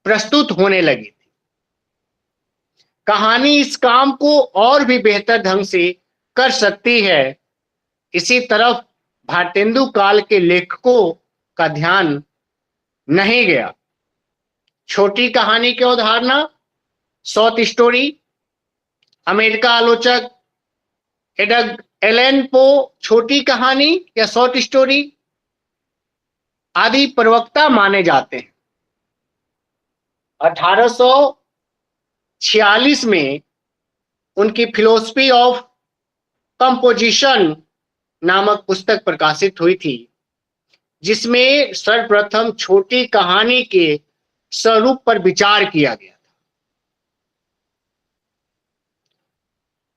प्रस्तुत होने लगी थी। कहानी इस काम को और भी बेहतर ढंग से कर सकती है। इसी तरफ भारतेंदु काल के लेखकों का ध्यान नहीं गया। छोटी कहानी की अवधारणा, शॉर्ट स्टोरी, अमेरिका आलोचक एडगर एलन पो छोटी कहानी या शॉर्ट स्टोरी आदि प्रवक्ता माने जाते हैं। 1846 में उनकी फिलोसफी ऑफ कंपोजिशन नामक पुस्तक प्रकाशित हुई थी, जिसमें सर्वप्रथम छोटी कहानी के स्वरूप पर विचार किया गया था।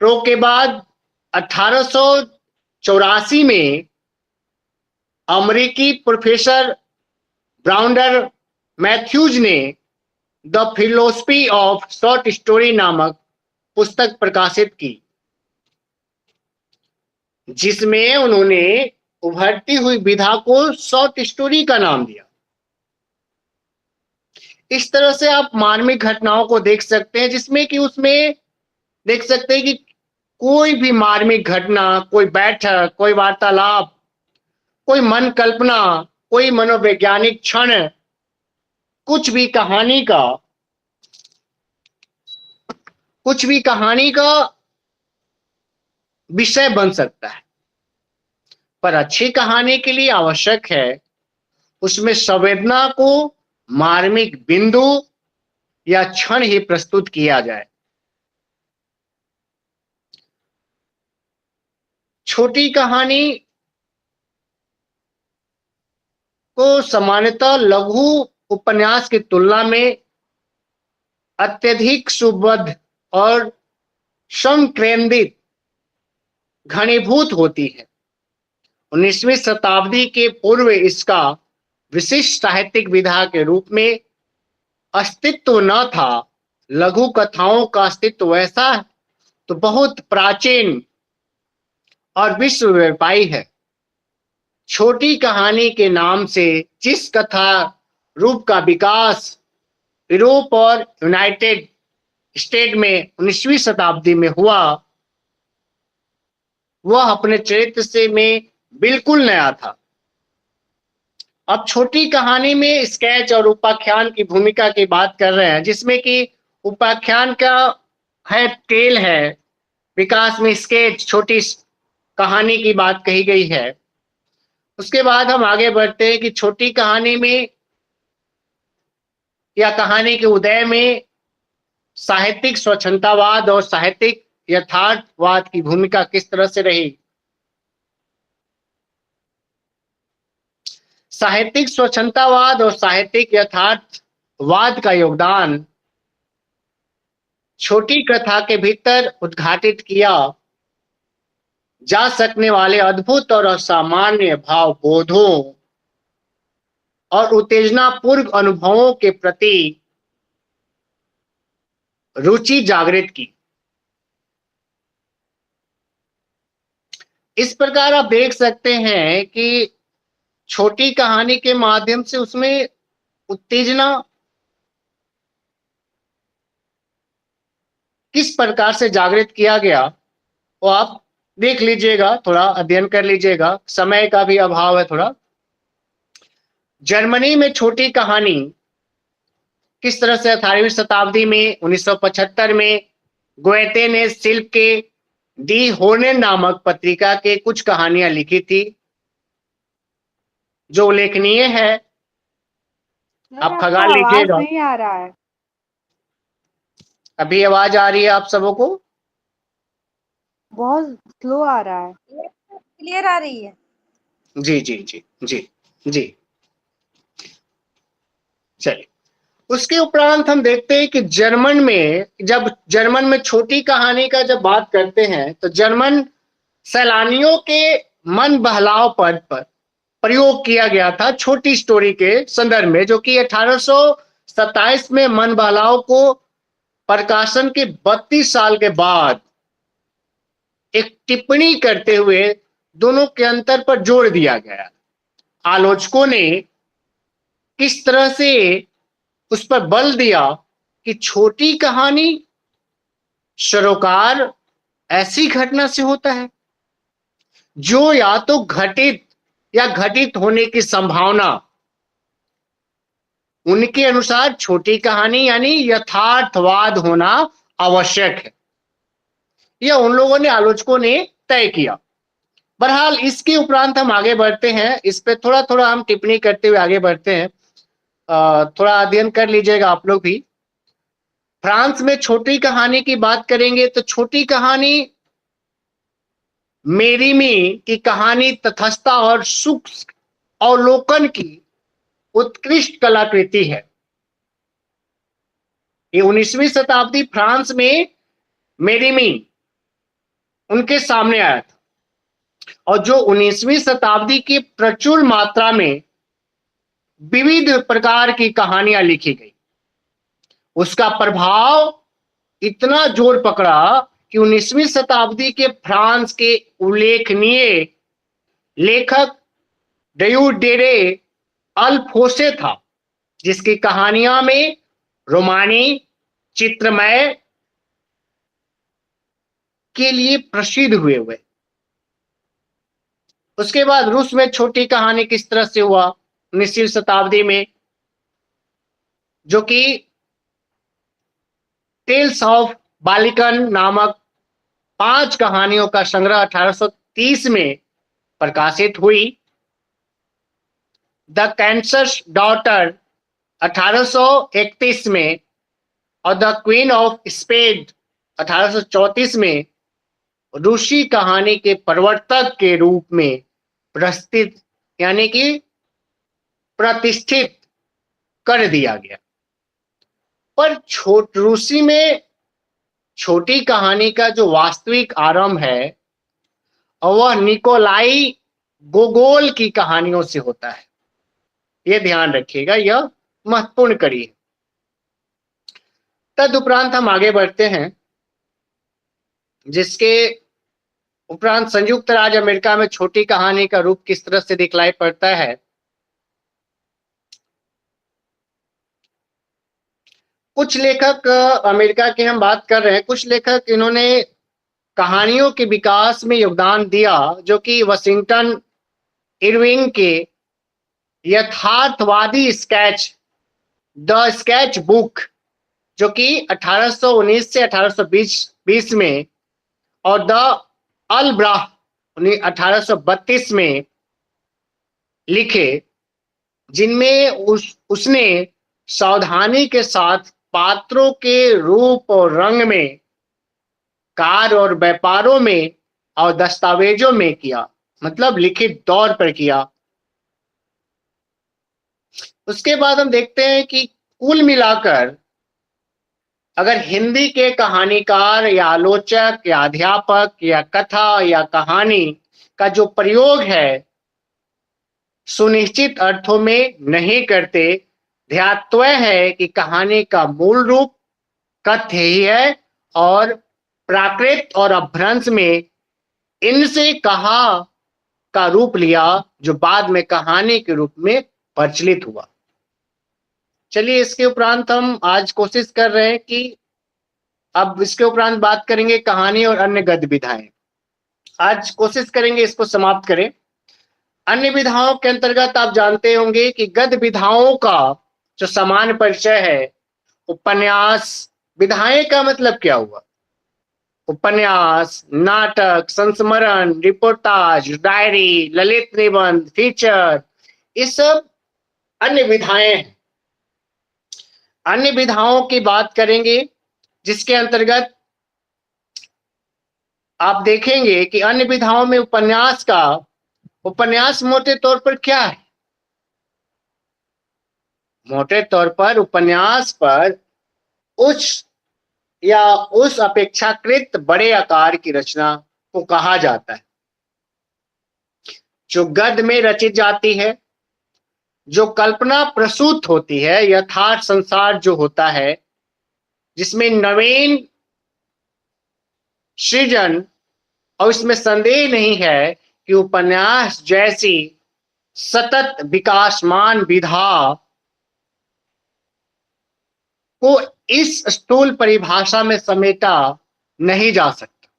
प्रो के बाद 1884 में अमेरिकी प्रोफेसर ब्राउंडर मैथ्यूज ने the philosophy of short story नामक पुस्तक प्रकाशित की, जिसमें उन्होंने उभरती हुई विधा को शॉर्ट स्टोरी का नाम दिया। इस तरह से आप मानविक घटनाओं को देख सकते हैं, जिसमें कि उसमें देख सकते हैं कि कोई भी मार्मिक घटना, कोई बैठक, कोई वार्तालाप, कोई मन कल्पना, कोई मनोवैज्ञानिक क्षण, कुछ भी कहानी का विषय बन सकता है। पर अच्छी कहानी के लिए आवश्यक है उसमें संवेदना को मार्मिक बिंदु या क्षण ही प्रस्तुत किया जाए। छोटी कहानी को सामान्यतः लघु उपन्यास की तुलना में अत्यधिक सुबद्ध और संकेंद्रित घनीभूत होती है। 19वीं शताब्दी के पूर्व इसका विशिष्ट साहित्यिक विधा के रूप में अस्तित्व न था। लघु कथाओं का अस्तित्व वैसा तो बहुत प्राचीन और विश्वव्यापी है। छोटी कहानी के नाम से जिस कथा रूप का विकास यूरोप और यूनाइटेड स्टेट में 19वीं शताब्दी में हुआ, वह अपने चरित्र से में बिल्कुल नया था। अब छोटी कहानी में स्केच और उपाख्यान की भूमिका की बात कर रहे हैं, जिसमें कि उपाख्यान का है टेल है, विकास में स्केच छोटी कहानी की बात कही गई है। उसके बाद हम आगे बढ़ते हैं कि छोटी कहानी में या कहानी के उदय में साहित्यिक स्वच्छंदतावाद और साहित्यिक यथार्थवाद की भूमिका किस तरह से रही। साहित्यिक स्वच्छंदतावाद और साहित्यिक यथार्थवाद का योगदान छोटी कथा के भीतर उद्घाटित किया जा सकने वाले अद्भुत और असामान्य भावबोधों और उत्तेजनापूर्ण अनुभवों के प्रति रुचि जागृत की। इस प्रकार आप देख सकते हैं कि छोटी कहानी के माध्यम से उसमें उत्तेजना किस प्रकार से जागृत किया गया वो आप देख लीजिएगा, थोड़ा अध्ययन कर लीजिएगा, समय का भी अभाव है थोड़ा। जर्मनी में छोटी कहानी किस तरह से 18वीं शताब्दी में 1975 में गोएथे ने शिल्प के डी होर्नेन नामक पत्रिका के कुछ कहानियां लिखी थी जो उल्लेखनीय है। आप खंगाल लीजिएगा। नहीं आ रहा है। अभी आवाज आ रही है आप सबों को? बहुत स्लो आ रहा है। क्लियर आ रही है? जी जी जी जी जी। चलिए, उसके उपरांत हम देखते हैं कि जब जर्मन में छोटी कहानी का जब बात करते हैं तो जर्मन सैलानियों के मन बहलाव पद पर प्रयोग किया गया था छोटी स्टोरी के संदर्भ में, जो कि 1827 में मन बहलाव को प्रकाशन के 32 साल के बाद एक टिप्पणी करते हुए दोनों के अंतर पर जोर दिया गया। आलोचकों ने किस तरह से उस पर बल दिया कि छोटी कहानी सरोकार ऐसी घटना से होता है जो या तो घटित या घटित होने की संभावना, उनके अनुसार छोटी कहानी यानी यथार्थवाद होना आवश्यक है। यह उन लोगों ने, आलोचकों ने तय किया। बहरहाल इसके उपरांत हम आगे बढ़ते हैं, इस पे थोड़ा थोड़ा हम टिप्पणी करते हुए आगे बढ़ते हैं। थोड़ा अध्ययन कर लीजिएगा आप लोग भी। फ्रांस में छोटी कहानी की बात करेंगे तो छोटी कहानी मेरीमी की कहानी तटस्थता और सूक्ष्म अवलोकन की उत्कृष्ट कलाकृति है। ये 19वीं शताब्दी फ्रांस में मेरीमी उनके सामने आया था और जो 19वीं शताब्दी की प्रचुर मात्रा में विविध प्रकार की कहानियां लिखी गई, उसका प्रभाव इतना जोर पकड़ा कि 19वीं शताब्दी के फ्रांस के उल्लेखनीय लेखक डेयूडेरे अल्फोसे था, जिसकी कहानियां में रोमानी चित्रमय के लिए प्रसिद्ध हुए। उसके बाद रूस में छोटी कहानी किस तरह से हुआ 19वीं शताब्दी में, जो कि टेल्स ऑफ बालिकन नामक 5 कहानियों का संग्रह 1830 में प्रकाशित हुई। द कैंसर डॉटर 1831 में और द क्वीन ऑफ स्पेड 1834 में रूसी कहानी के प्रवर्तक के रूप में प्रस्तुत यानी कि प्रतिष्ठित कर दिया गया। पर रूसी में छोटी कहानी का जो वास्तविक आरंभ है वह निकोलाई गोगोल की कहानियों से होता है। यह ध्यान रखिएगा, यह महत्वपूर्ण कड़ी है। तदुपरांत हम आगे बढ़ते हैं, जिसके उपरांत संयुक्त राज्य अमेरिका में छोटी कहानी का रूप किस तरह से दिखलाई पड़ता है। कुछ लेखक, अमेरिका की हम बात कर रहे हैं, कुछ लेखक इन्होंने कहानियों के विकास में योगदान दिया, जो कि वाशिंगटन इरविंग के यथार्थवादी स्केच द स्केच बुक, जो कि 1819 से 1820 में, और द अलब्राह 1832 में लिखे, जिनमें उसने सावधानी के साथ पात्रों के रूप और रंग में कार्य और व्यापारों में और दस्तावेजों में किया, मतलब लिखित तौर पर किया। उसके बाद हम देखते हैं कि कुल मिलाकर अगर हिंदी के कहानीकार या आलोचक या अध्यापक या कथा या कहानी का जो प्रयोग है सुनिश्चित अर्थों में नहीं करते, ध्यातव्य है कि कहानी का मूल रूप कथ्य ही है और प्राकृत और अपभ्रंश में इनसे कहा का रूप लिया, जो बाद में कहानी के रूप में प्रचलित हुआ। चलिए, इसके उपरांत हम आज कोशिश कर रहे हैं कि अब इसके उपरांत बात करेंगे कहानी और अन्य गद्य विधाएं। आज कोशिश करेंगे इसको समाप्त करें। अन्य विधाओं के अंतर्गत आप जानते होंगे कि गद्य विधाओं का जो सामान्य परिचय है, उपन्यास। विधाएं का मतलब क्या हुआ? उपन्यास, नाटक, संस्मरण, रिपोर्टाज, डायरी, ललित निबंध, फीचर, ये सब अन्य विधाएं हैं। अन्य विधाओं की बात करेंगे जिसके अंतर्गत आप देखेंगे कि अन्य विधाओं में उपन्यास मोटे तौर पर क्या है? मोटे तौर पर उपन्यास पर उस अपेक्षाकृत बड़े आकार की रचना को कहा जाता है जो गद्य में रचित जाती है, जो कल्पना प्रसूत होती है, यथार्थ संसार जो होता है, जिसमें नवीन सृजन, और इसमें संदेह नहीं है कि उपन्यास जैसी सतत विकासमान विधा को इस स्थूल परिभाषा में समेटा नहीं जा सकता।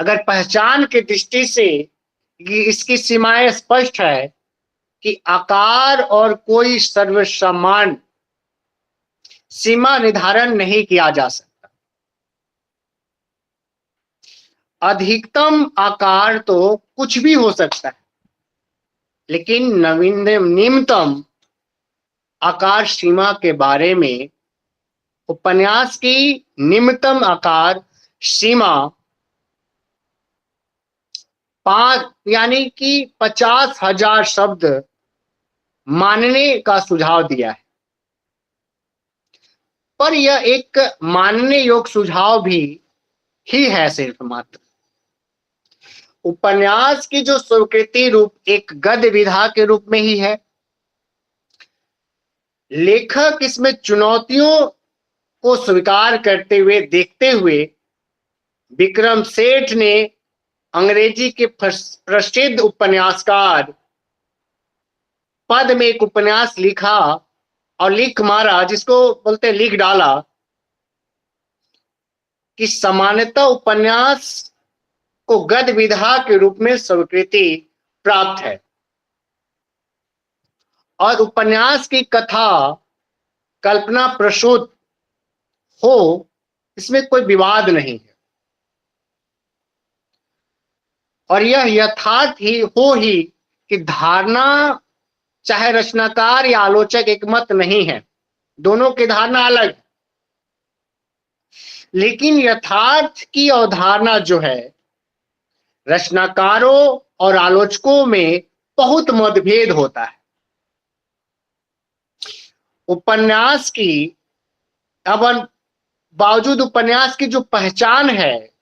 अगर पहचान की दृष्टि से इसकी सीमाएं स्पष्ट है कि आकार और कोई सर्वसमान सीमा निर्धारण नहीं किया जा सकता। अधिकतम आकार तो कुछ भी हो सकता है, लेकिन निम्नतम आकार सीमा के बारे में उपन्यास की निम्नतम आकार सीमा 50,000 शब्द मानने का सुझाव दिया है। पर यह एक मानने योग्य सुझाव भी ही है सिर्फ मात्र। उपन्यास की जो स्वीकृति रूप एक गद्य विधा के रूप में ही है। लेखक इसमें चुनौतियों को स्वीकार करते हुए देखते हुए विक्रम सेठ ने अंग्रेजी के प्रसिद्ध उपन्यासकार पद में एक उपन्यास लिखा और लिख मारा, जिसको बोलते हैं लिख डाला, कि सामान्यतः उपन्यास को गद्य विधा के रूप में स्वीकृति प्राप्त है और उपन्यास की कथा कल्पना प्रसूत हो, इसमें कोई विवाद नहीं है। और यह यथार्थ ही कि धारणा चाहे रचनाकार या आलोचक एक मत नहीं है, दोनों की धारणा अलग है, लेकिन यथार्थ की अवधारणा जो है रचनाकारों और आलोचकों में बहुत मतभेद होता है। उपन्यास की बावजूद उपन्यास की जो पहचान है,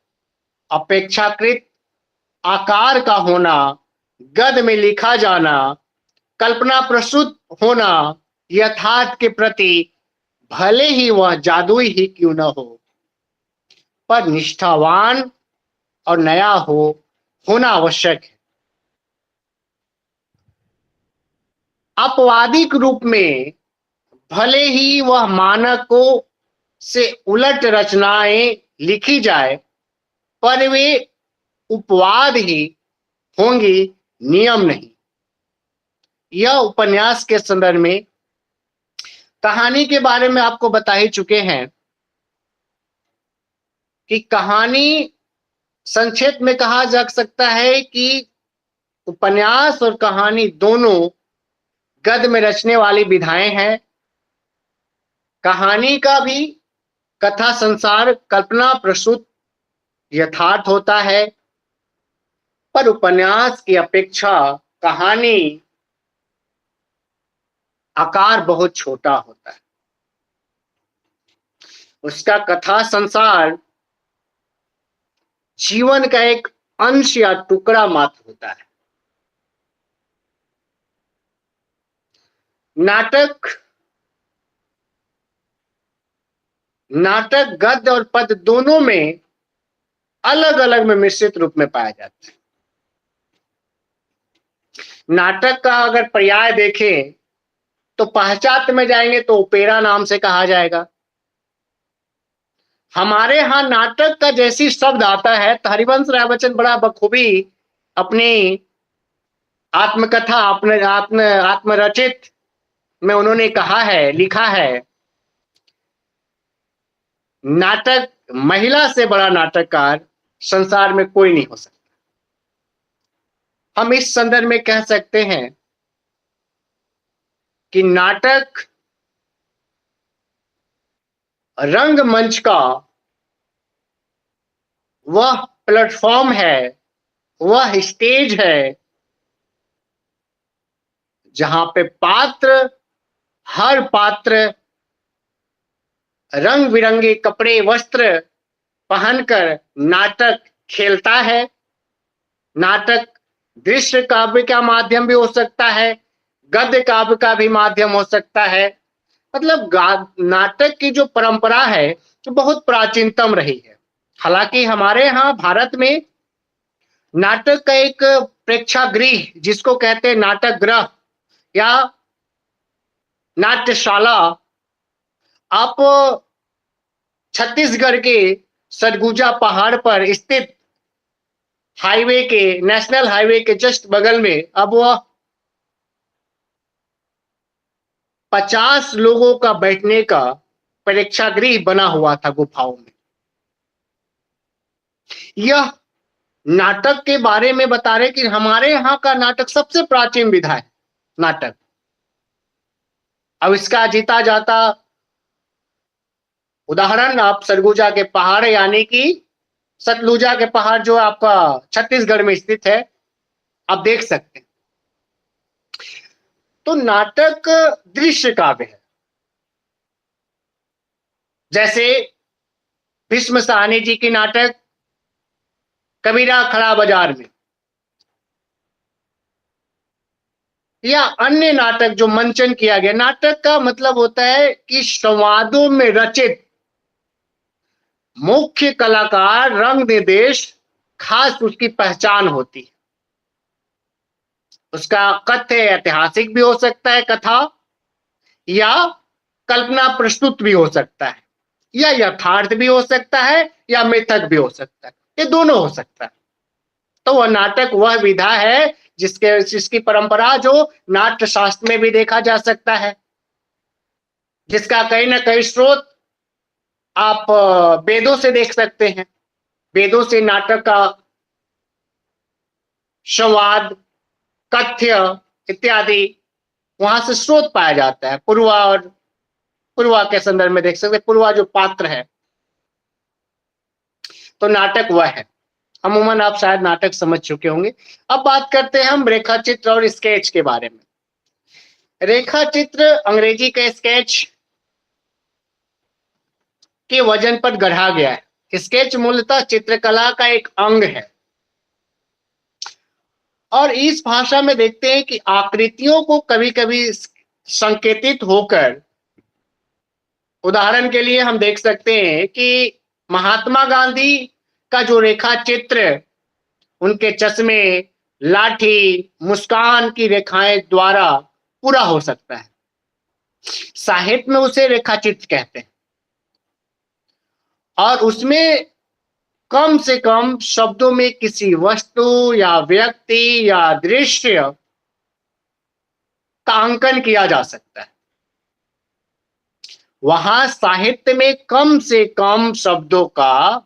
अपेक्षाकृत आकार का होना, गद्य में लिखा जाना, कल्पना प्रसूत होना, यथार्थ के प्रति भले ही वह जादुई ही क्यों न हो, पर निष्ठावान और नया होना आवश्यक है। अपवादिक रूप में भले ही वह मानकों से उलट रचनाएं लिखी जाए, पर वे उपवाद ही होंगी, नियम नहीं। यह उपन्यास के संदर्भ में कहानी के बारे में आपको बता ही चुके हैं कि कहानी संक्षेप में कहा जा सकता है कि उपन्यास और कहानी दोनों गद्य में रचने वाली विधाएं हैं। कहानी का भी कथा संसार कल्पना प्रसूत यथार्थ होता है, पर उपन्यास की अपेक्षा कहानी आकार बहुत छोटा होता है। उसका कथा संसार जीवन का एक अंश या टुकड़ा मात्र होता है। नाटक गद्य और पद्य दोनों में अलग अलग में मिश्रित रूप में पाया जाता है। नाटक का अगर पर्याय देखें तो पाश्चात्य में जाएंगे तो ओपेरा नाम से कहा जाएगा। हमारे यहाँ नाटक का जैसी शब्द आता है तो हरिवंश राय बच्चन बड़ा बखूबी अपनी आत्मकथा आत्मरचित में उन्होंने कहा है, लिखा है, नाटक महिला से बड़ा नाटककार संसार में कोई नहीं हो सकता। हम इस संदर्भ में कह सकते हैं कि नाटक रंगमंच का वह प्लेटफॉर्म है, वह स्टेज है जहां पे हर पात्र रंग बिरंगे कपड़े वस्त्र पहनकर नाटक खेलता है। नाटक दृश्य काव्य का माध्यम भी हो सकता है, गद्य काव्य का भी माध्यम हो सकता है। मतलब नाटक की जो परंपरा है तो बहुत प्राचीनतम रही है। हालांकि हमारे यहाँ भारत में नाटक का एक प्रेक्षागृह जिसको कहते हैं नाटक गृह या नाट्यशाला, आप छत्तीसगढ़ के सरगुजा पहाड़ पर स्थित हाईवे के नेशनल हाईवे के जस्ट बगल में अब वह 50 लोगों का बैठने का प्रेक्षागृह बना हुआ था गुफाओं में। यह नाटक के बारे में बता रहे कि हमारे यहाँ का नाटक सबसे प्राचीन विधा है नाटक। अब इसका जीता जाता उदाहरण आप सरगुजा के पहाड़ यानी कि सतलुजा के पहाड़ जो आपका छत्तीसगढ़ में स्थित है, आप देख सकते हैं। तो नाटक दृश्य काव्य है। जैसे भीष्म साहनी जी की नाटक कबीरा खड़ा बाजार में, या अन्य नाटक जो मंचन किया गया। नाटक का मतलब होता है कि संवादों में रचित मुख्य कलाकार रंग निर्देश खास उसकी पहचान होती है। उसका कथ्य ऐतिहासिक भी हो सकता है कथा, या कल्पना प्रस्तुत भी हो सकता है, या यथार्थ भी हो सकता है, या मिथक भी हो सकता है। ये दोनों हो सकता है। तो वह नाटक वह विधा है जिसकी परंपरा जो नाट्य शास्त्र में भी देखा जा सकता है, जिसका कहीं ना कहीं स्रोत आप वेदों से देख सकते हैं। वेदों से नाटक का संवाद, कथ्य इत्यादि वहां से स्रोत पाया जाता है। पूर्वा के संदर्भ में देख सकते हैं, पूर्वा जो पात्र है। तो नाटक वह है। अमूमन आप शायद नाटक समझ चुके होंगे। अब बात करते हैं हम रेखाचित्र और स्केच के बारे में। रेखाचित्र अंग्रेजी का स्केच के वजन पर गढ़ा गया है। स्केच मूलतः चित्रकला का एक अंग है, और इस भाषा में देखते हैं कि आकृतियों को कभी कभी संकेतित होकर, उदाहरण के लिए हम देख सकते हैं कि महात्मा गांधी का जो रेखा चित्र, उनके चश्मे, लाठी, मुस्कान की रेखाएं द्वारा पूरा हो सकता है। साहित्य में उसे रेखाचित्र कहते हैं, और उसमें कम से कम शब्दों में किसी वस्तु या व्यक्ति या दृश्य का अंकन किया जा सकता है। वहां साहित्य में कम से कम शब्दों का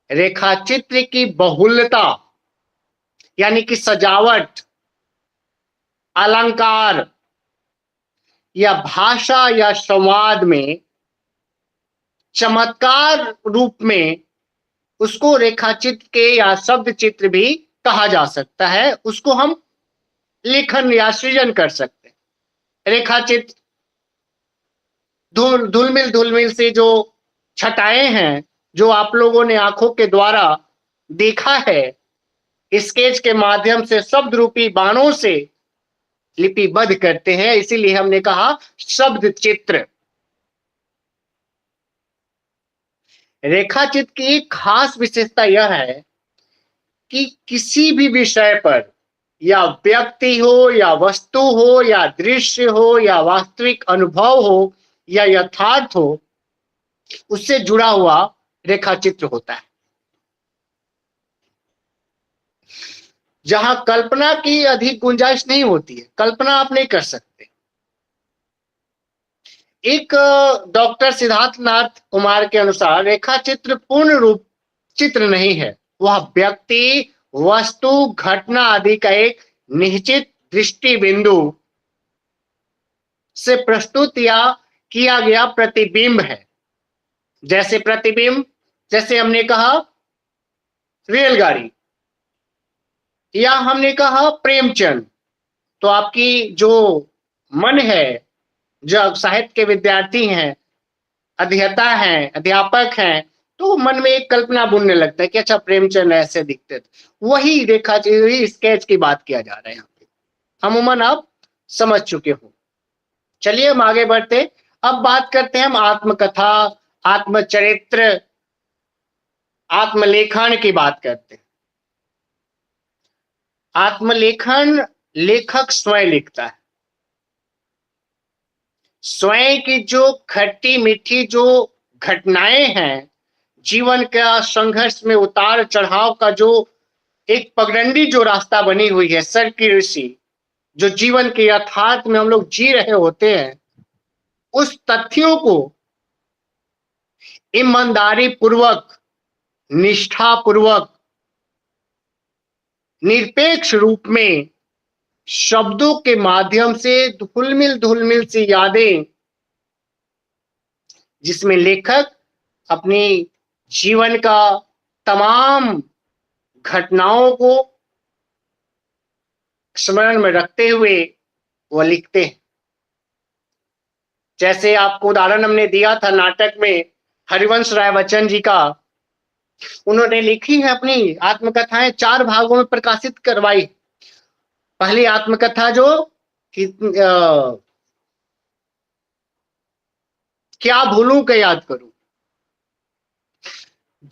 रेखाचित्र की बहुलता यानी कि सजावट, अलंकार या भाषा या संवाद में चमत्कार रूप में उसको रेखाचित्र के या शब्द चित्र भी कहा जा सकता है। उसको हम लेखन या सृजन कर सकते हैं। रेखाचित्र धुलमिल धुलमिल से जो छटाएं हैं, जो आप लोगों ने आंखों के द्वारा देखा है, स्केच के माध्यम से शब्द रूपी बाणों से लिपिबद्ध करते हैं, इसीलिए हमने कहा शब्द चित्र। रेखाचित्र की एक खास विशेषता यह है कि किसी भी विषय पर, या व्यक्ति हो या वस्तु हो या दृश्य हो या वास्तविक अनुभव हो या यथार्थ हो, उससे जुड़ा हुआ रेखाचित्र होता है। जहां कल्पना की अधिक गुंजाइश नहीं होती है, कल्पना आप नहीं कर सकते। एक डॉक्टर सिद्धार्थनाथ कुमार के अनुसार रेखाचित्र पूर्ण रूप चित्र नहीं है, वह व्यक्ति, वस्तु, घटना आदि का एक निश्चित दृष्टि बिंदु से प्रस्तुत या किया गया प्रतिबिंब है। जैसे प्रतिबिंब, जैसे हमने कहा रेलगाड़ी, या हमने कहा प्रेमचंद। तो आपकी जो मन है, जो साहित्य के विद्यार्थी हैं, अध्येता हैं, अध्यापक हैं, तो मन में एक कल्पना बुनने लगता है कि अच्छा प्रेमचंद ऐसे दिखते थे। वही वही स्केच की बात किया जा रहा है यहाँ पे। अमूमन आप समझ चुके हो। चलिए हम आगे बढ़ते। अब बात करते हैं हम आत्मकथा, आत्मचरित्र, आत्मलेखन की बात करते हैं। आत्मलेखन लेखक स्वयं लिखता है। स्वयं की जो खट्टी मीठी जो घटनाएं हैं, जीवन का संघर्ष में उतार चढ़ाव का जो एक पगडंडी जो रास्ता बनी हुई है, सर की ऋषि, जो जीवन के यथार्थ में हम लोग जी रहे होते हैं, उस तथ्यों को ईमानदारी पूर्वक, निष्ठा पूर्वक, निरपेक्ष रूप में शब्दों के माध्यम से धुलमिल सी यादें, जिसमें लेखक अपनी जीवन का तमाम घटनाओं को स्मरण में रखते हुए वह लिखते हैं। जैसे आपको उदाहरण हमने दिया था नाटक में हरिवंश राय बच्चन जी का, उन्होंने लिखी है अपनी आत्मकथाएं 4 भागों में प्रकाशित करवाई। पहली आत्मकथा जो क्या भूलूं क्या याद करूं,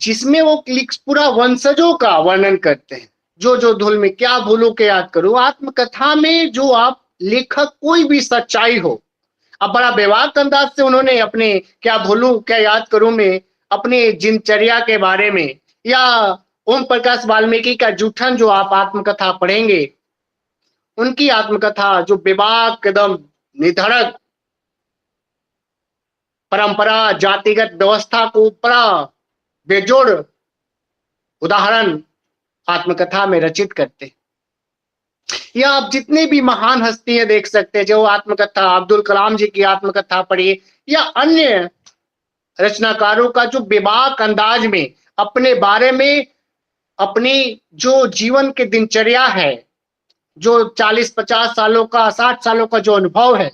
जिसमें वो पूरा वंशजों का वर्णन करते हैं, जो जो धुल में क्या भूलूं क्या याद करूं। आत्मकथा में जो आप लेखक कोई भी सच्चाई हो, अब बड़ा बेबाक अंदाज से उन्होंने अपने क्या भूलूं क्या याद करूं में अपने दिनचर्या के बारे में, या ओम प्रकाश वाल्मीकि का जूठन जो आप आत्मकथा पढ़ेंगे, उनकी आत्मकथा जो बेबाक एकदम निधड़क परंपरा, जातिगत व्यवस्था को बड़ा बेजोड़ उदाहरण आत्मकथा में रचित करते। या आप जितने भी महान हस्तियां देख सकते हैं, जो आत्मकथा, अब्दुल कलाम जी की आत्मकथा पढ़िए, या अन्य रचनाकारों का जो बेबाक अंदाज में अपने बारे में, अपनी जो जीवन के दिनचर्या है, जो 40-50 सालों का, 60 सालों का जो अनुभव है,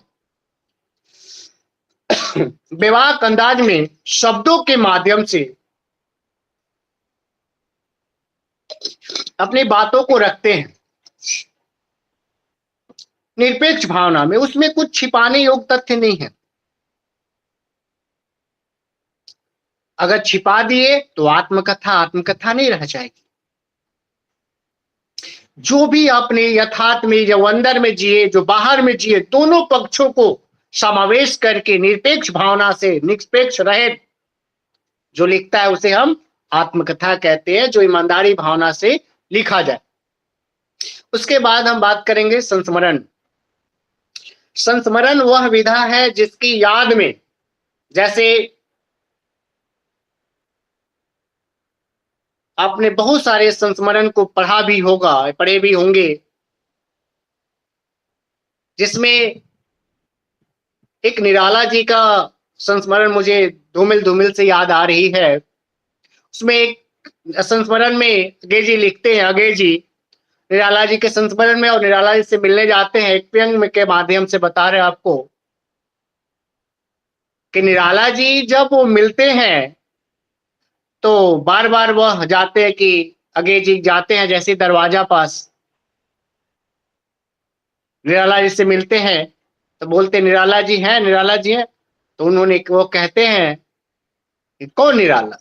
बेबाक अंदाज में शब्दों के माध्यम से अपनी बातों को रखते हैं निरपेक्ष भावना में। उसमें कुछ छिपाने योग्य तथ्य नहीं है। अगर छिपा दिए तो आत्मकथा आत्मकथा नहीं रह जाएगी। जो भी अपने यथार्थ में, जो अंदर में जिए, जो बाहर में जिए, दोनों पक्षों को समावेश करके निरपेक्ष भावना से, निष्पेक्ष रहे जो लिखता है, उसे हम आत्मकथा कहते हैं, जो ईमानदारी भावना से लिखा जाए। उसके बाद हम बात करेंगे संस्मरण। संस्मरण वह विधा है जिसकी याद में, जैसे आपने बहुत सारे संस्मरण को पढ़ा भी होगा, पढ़े भी होंगे, जिसमें एक निराला जी का संस्मरण मुझे धूमिल धूमिल से याद आ रही है। उसमें एक संस्मरण में अगे जी लिखते हैं, अगे जी निराला जी के संस्मरण में और निराला जी से मिलने जाते हैं, एक व्यंग के माध्यम से बता रहे आपको कि निराला जी जब वो मिलते हैं तो बार बार वह जाते हैं कि अगे जी जाते हैं, जैसे दरवाजा पास निराला जी से मिलते हैं तो बोलते निराला जी हैं, निराला जी हैं। तो उन्होंने वो कहते हैं कि कौन निराला,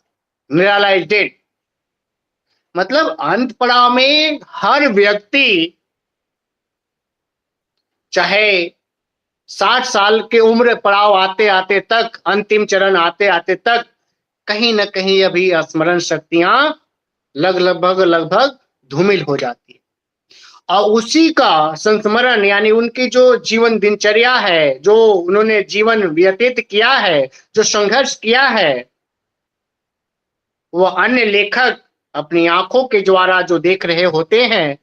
निराला इज डेड। मतलब अंत पड़ाव में हर व्यक्ति चाहे 60 साल की उम्र पड़ाव आते आते तक, अंतिम चरण आते आते तक कहीं ना कहीं अभी स्मरण शक्तियां लगभग धूमिल हो जाती है। और उसी का संस्मरण यानी उनकी जो जीवन दिनचर्या है, जो उन्होंने जीवन व्यतीत किया है, जो संघर्ष किया है, वो अन्य लेखक अपनी आंखों के द्वारा जो देख रहे होते हैं,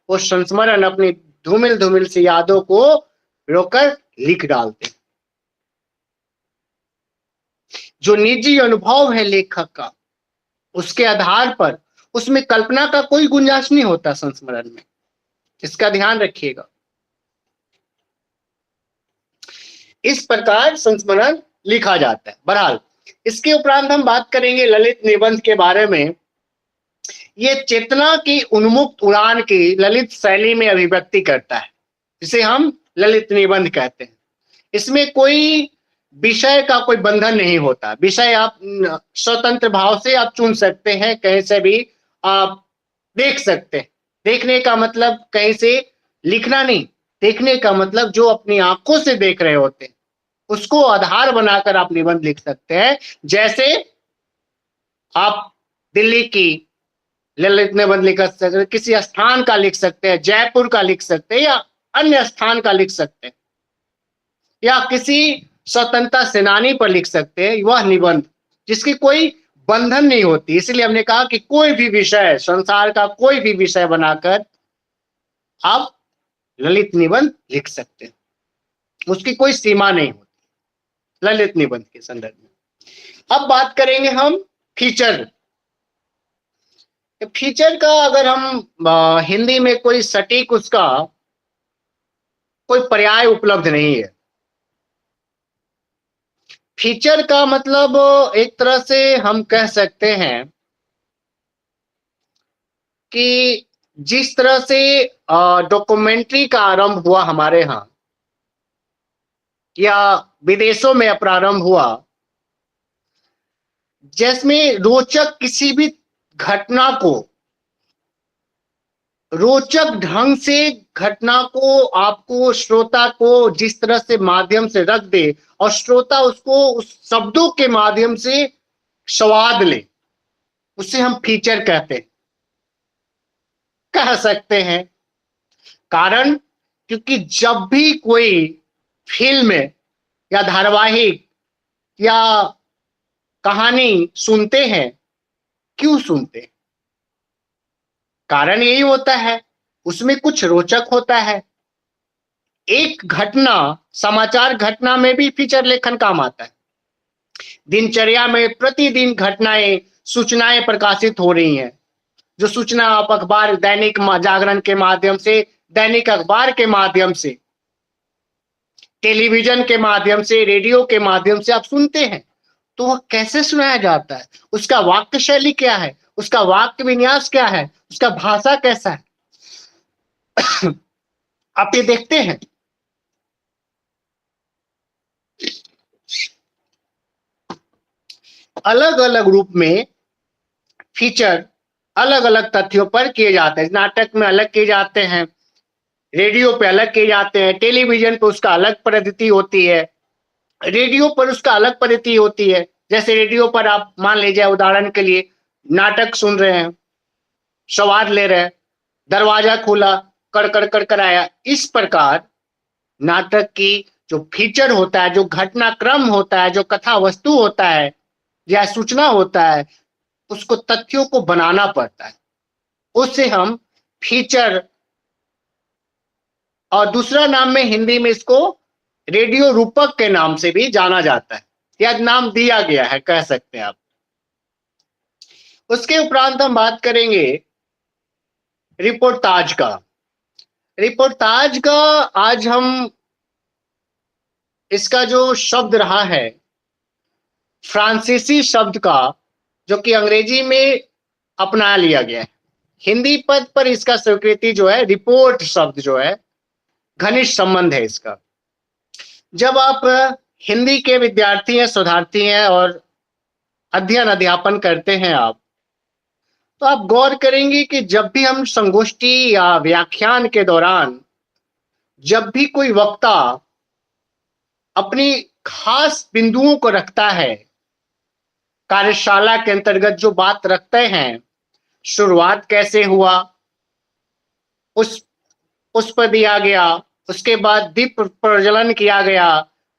वो संस्मरण अपनी धूमिल धूमिल सी यादों को रोकर लिख डालते हैं। जो निजी अनुभव है लेखक का, उसके आधार पर उसमें कल्पना का कोई गुंजाइश नहीं होता संस्मरण में, इसका ध्यान रखिएगा। इस प्रकार संस्मरण लिखा जाता है। बहरहाल इसके उपरांत हम बात करेंगे ललित निबंध के बारे में। ये चेतना की उन्मुक्त उड़ान की ललित शैली में अभिव्यक्ति करता है, जिसे हम ललित निबंध कहते हैं। इसमें कोई विषय का कोई बंधन नहीं होता, विषय आप स्वतंत्र भाव से आप चुन सकते हैं, कहीं से भी आप देख सकते हैं। देखने का मतलब कहीं से लिखना नहीं, देखने का मतलब जो अपनी आंखों से देख रहे होते हैं उसको आधार बनाकर आप निबंध लिख सकते हैं। जैसे आप दिल्ली की ललित निबंध लिख सकते हैं, किसी स्थान का लिख सकते हैं, जयपुर का लिख सकते हैं, या अन्य स्थान का लिख सकते हैं, या किसी स्वतंत्रता सेनानी पर लिख सकते हैं। वह निबंध जिसकी कोई बंधन नहीं होती। इसलिए हमने कहा कि कोई भी विषय, संसार का कोई भी विषय बनाकर आप ललित निबंध लिख सकते हैं, उसकी कोई सीमा नहीं होती ललित निबंध के संदर्भ में। अब बात करेंगे हम फीचर। फीचर का अगर हम हिंदी में कोई सटीक उसका कोई पर्याय उपलब्ध नहीं है। फीचर का मतलब एक तरह से हम कह सकते हैं कि जिस तरह से डॉक्यूमेंट्री का आरंभ हुआ हमारे यहाँ या विदेशों में प्रारंभ हुआ, जिसमें रोचक किसी भी घटना को रोचक ढंग से घटना को आपको श्रोता को जिस तरह से माध्यम से रख दे और श्रोता उसको उस शब्दों के माध्यम से स्वाद ले, उसे हम फीचर कह सकते हैं। कारण क्योंकि जब भी कोई फिल्म या धारावाहिक या कहानी सुनते हैं, क्यों सुनते हैं? कारण यही होता है, उसमें कुछ रोचक होता है। एक घटना, समाचार घटना में भी फीचर लेखन काम आता है। दिनचर्या में प्रतिदिन घटनाएं, सूचनाएं प्रकाशित हो रही हैं, जो सूचना आप अखबार, दैनिक जागरण के माध्यम से, दैनिक अखबार के माध्यम से, टेलीविजन के माध्यम से, रेडियो के माध्यम से आप सुनते हैं, तो वह कैसे सुनाया जाता है, उसका वाक्य शैली क्या है, उसका वाक्य विन्यास क्या है, उसका भाषा कैसा है, आप ये देखते हैं। अलग अलग रूप में फीचर अलग अलग तथ्यों पर किए जाते हैं। नाटक में अलग किए जाते हैं, रेडियो पे अलग किए जाते हैं, टेलीविजन पे उसका अलग पद्धति होती है, रेडियो पर उसका अलग पद्धति होती है। जैसे रेडियो पर आप मान लीजिए उदाहरण के लिए नाटक सुन रहे हैं, स्वाद ले रहे हैं, दरवाजा खुला, कड़कड़ कड़कड़ आया। इस प्रकार नाटक की जो फीचर होता है, जो घटनाक्रम होता है, जो कथा वस्तु होता है या सूचना होता है, उसको तथ्यों को बनाना पड़ता है, उससे हम फीचर, और दूसरा नाम में हिंदी में इसको रेडियो रूपक के नाम से भी जाना जाता है, या नाम दिया गया है, कह सकते हैं आप। उसके उपरांत हम बात करेंगे रिपोर्टाज का। रिपोर्टाज का आज हम इसका जो शब्द रहा है फ्रांसीसी शब्द का, जो कि अंग्रेजी में अपना लिया गया है, हिंदी पद पर इसका स्वीकृति जो है रिपोर्ट शब्द जो है घनिष्ठ संबंध है इसका। जब आप हिंदी के विद्यार्थी हैं, शोधार्थी हैं और अध्ययन अध्यापन करते हैं आप, तो आप गौर करेंगे कि जब भी हम संगोष्ठी या व्याख्यान के दौरान जब भी कोई वक्ता अपनी खास बिंदुओं को रखता है, कार्यशाला के अंतर्गत जो बात रखते हैं, शुरुआत कैसे हुआ उस पर दिया गया, उसके बाद दीप प्रज्वलन किया गया,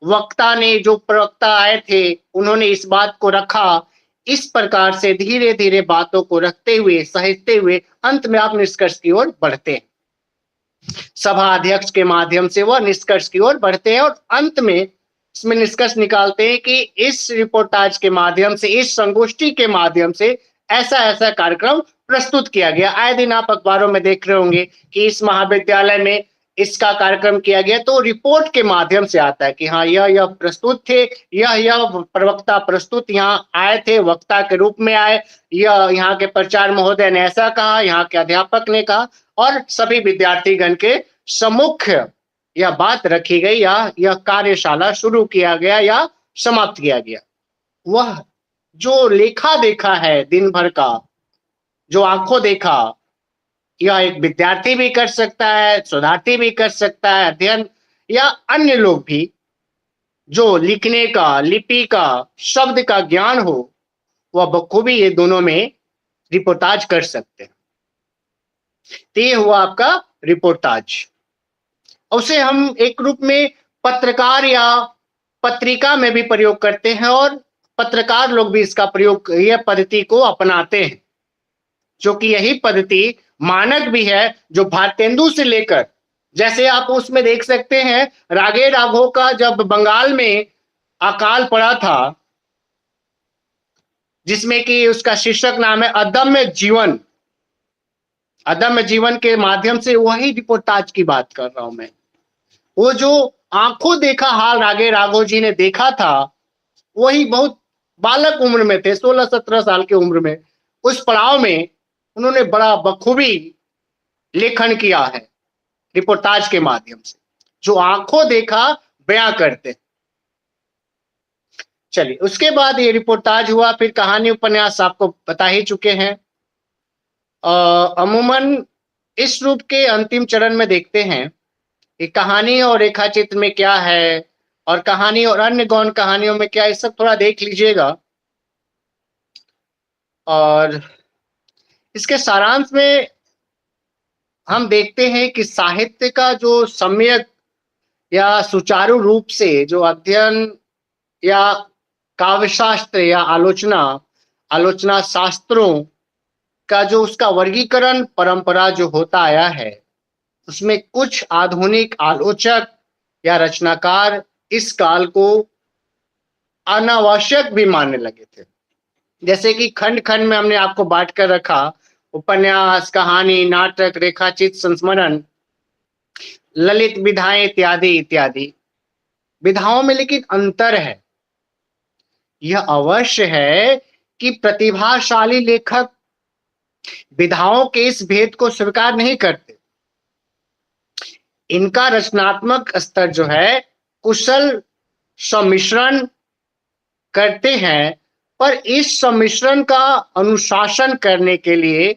वक्ता ने जो प्रवक्ता आए थे उन्होंने इस बात को रखा, इस प्रकार से धीरे धीरे बातों को रखते हुए सहेजते हुए अंत में आप निष्कर्ष की ओर बढ़ते हैं। सभा अध्यक्ष के माध्यम से वह निष्कर्ष की ओर बढ़ते हैं और अंत में इसमें निष्कर्ष निकालते हैं कि इस रिपोर्टाज के माध्यम से, इस संगोष्ठी के माध्यम से ऐसा ऐसा कार्यक्रम प्रस्तुत किया गया। आए दिन आप अखबारों में देख रहे होंगे कि इस महाविद्यालय में इसका कार्यक्रम किया गया, तो रिपोर्ट के माध्यम से आता है कि हाँ यह प्रस्तुत थे, यह प्रवक्ता प्रस्तुत यहाँ आए थे, वक्ता के रूप में आए, यह यहाँ के प्रचार महोदय ने ऐसा कहा, यहाँ के अध्यापक ने कहा, और सभी विद्यार्थीगण के सम्मुख यह बात रखी गई या यह कार्यशाला शुरू किया गया या समाप्त किया गया। वह जो लेखा देखा है दिन भर का, जो आंखों देखा, यह एक विद्यार्थी भी कर सकता है, शोधार्थी भी कर सकता है, अध्ययन या अन्य लोग भी जो लिखने का, लिपि का, शब्द का ज्ञान हो, वह बखूबी ये दोनों में रिपोर्टाज कर सकते हैं। तो ये हुआ आपका रिपोर्टाज। उसे हम एक रूप में पत्रकार या पत्रिका में भी प्रयोग करते हैं और पत्रकार लोग भी इसका प्रयोग, यह पद्धति को अपनाते हैं, जो कि यही पद्धति मानक भी है जो भारतेंदु से लेकर, जैसे आप उसमें देख सकते हैं रागे राघव का जब बंगाल में अकाल पड़ा था, जिसमें कि उसका शीर्षक नाम है अदम्य जीवन। अदम्य जीवन के माध्यम से वही रिपोर्टाज की बात कर रहा हूं मैं। वो जो आंखों देखा हाल रागे राघव जी ने देखा था, वही बहुत बालक उम्र में थे, 16-17 साल की उम्र में, उस पड़ाव में उन्होंने बड़ा बखूबी लेखन किया है रिपोर्टाज के माध्यम से, जो आंखों देखा बयां करते। चलिए, उसके बाद ये रिपोर्टाज हुआ, फिर कहानी उपन्यास आपको बता ही चुके हैं। अमूमन इस रूप के अंतिम चरण में देखते हैं कि कहानी और रेखाचित्र में क्या है और कहानी और अन्य गौण कहानियों में क्या है, सब थोड़ा देख लीजिएगा। और इसके सारांश में हम देखते हैं कि साहित्य का जो सम्यक या सुचारू रूप से जो अध्ययन या काव्यशास्त्र या आलोचना शास्त्रों का जो उसका वर्गीकरण परंपरा जो होता आया है, उसमें कुछ आधुनिक आलोचक या रचनाकार इस काल को अनावश्यक भी मानने लगे थे। जैसे कि खंड खंड में हमने आपको बांट कर रखा, उपन्यास, कहानी, नाटक, रेखाचित्र, संस्मरण, ललित विधाएं इत्यादि इत्यादि। विधाओं में लेकिन अंतर है। यह अवश्य है कि प्रतिभाशाली लेखक विधाओं के इस भेद को स्वीकार नहीं करते। इनका रचनात्मक स्तर जो है कुशल सम्मिश्रण करते हैं, पर इस सम्मिश्रण का अनुशासन करने के लिए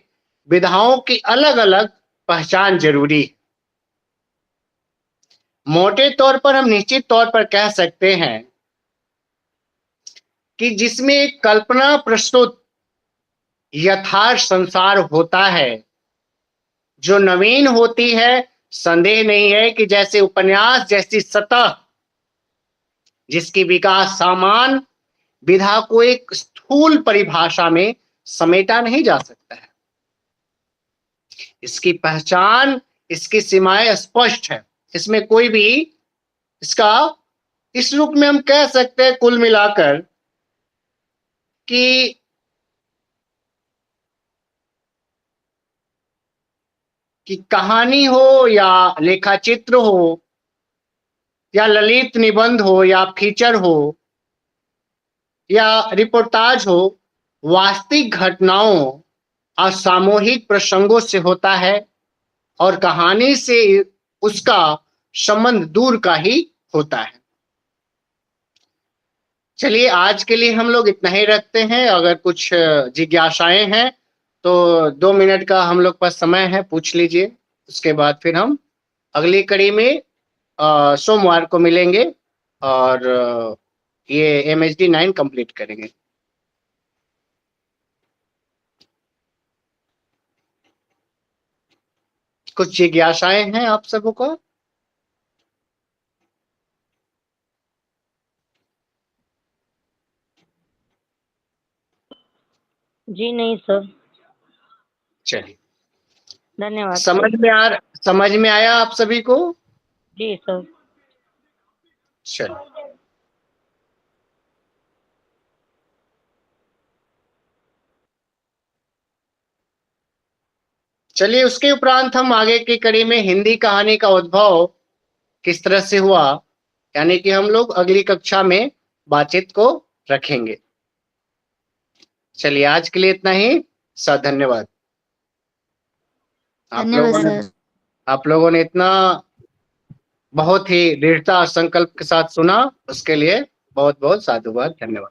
विधाओं की अलग अलग पहचान जरूरी है। मोटे तौर पर हम निश्चित तौर पर कह सकते हैं कि जिसमें एक कल्पना प्रस्तुत यथार्थ संसार होता है, जो नवीन होती है, संदेह नहीं है कि जैसे उपन्यास जैसी सतह जिसकी विकास सामान विधा को एक स्थूल परिभाषा में समेटा नहीं जा सकता है। इसकी पहचान, इसकी सीमाएं स्पष्ट है। इसमें कोई भी इसका इस रूप में हम कह सकते हैं कुल मिलाकर कि कि कहानी हो या लेखाचित्र हो या ललित निबंध हो या फीचर हो या रिपोर्टाज हो, वास्तविक घटनाओं और सामूहिक प्रसंगों से होता है और कहानी से उसका संबंध दूर का ही होता है। चलिए आज के लिए हम लोग इतना ही रखते हैं। अगर कुछ जिज्ञासाएं हैं तो 2 मिनट का हम लोग पास समय है, पूछ लीजिए। उसके बाद फिर हम अगली कड़ी में सोमवार को मिलेंगे और ये MHD 9 कंप्लीट करेंगे। कुछ जिज्ञासाएं हैं आप सबों को? जी नहीं सर, चलिए, धन्यवाद। समझ में आया आप सभी को? जी सर। चलिए, चलिए उसके उपरांत हम आगे की कड़ी में हिंदी कहानी का उद्भव किस तरह से हुआ, यानी कि हम लोग अगली कक्षा में बातचीत को रखेंगे। चलिए आज के लिए इतना ही। धन्यवाद। आप लोगों ने इतना बहुत ही दृढ़ता और संकल्प के साथ सुना, उसके लिए बहुत बहुत साधुवाद, धन्यवाद।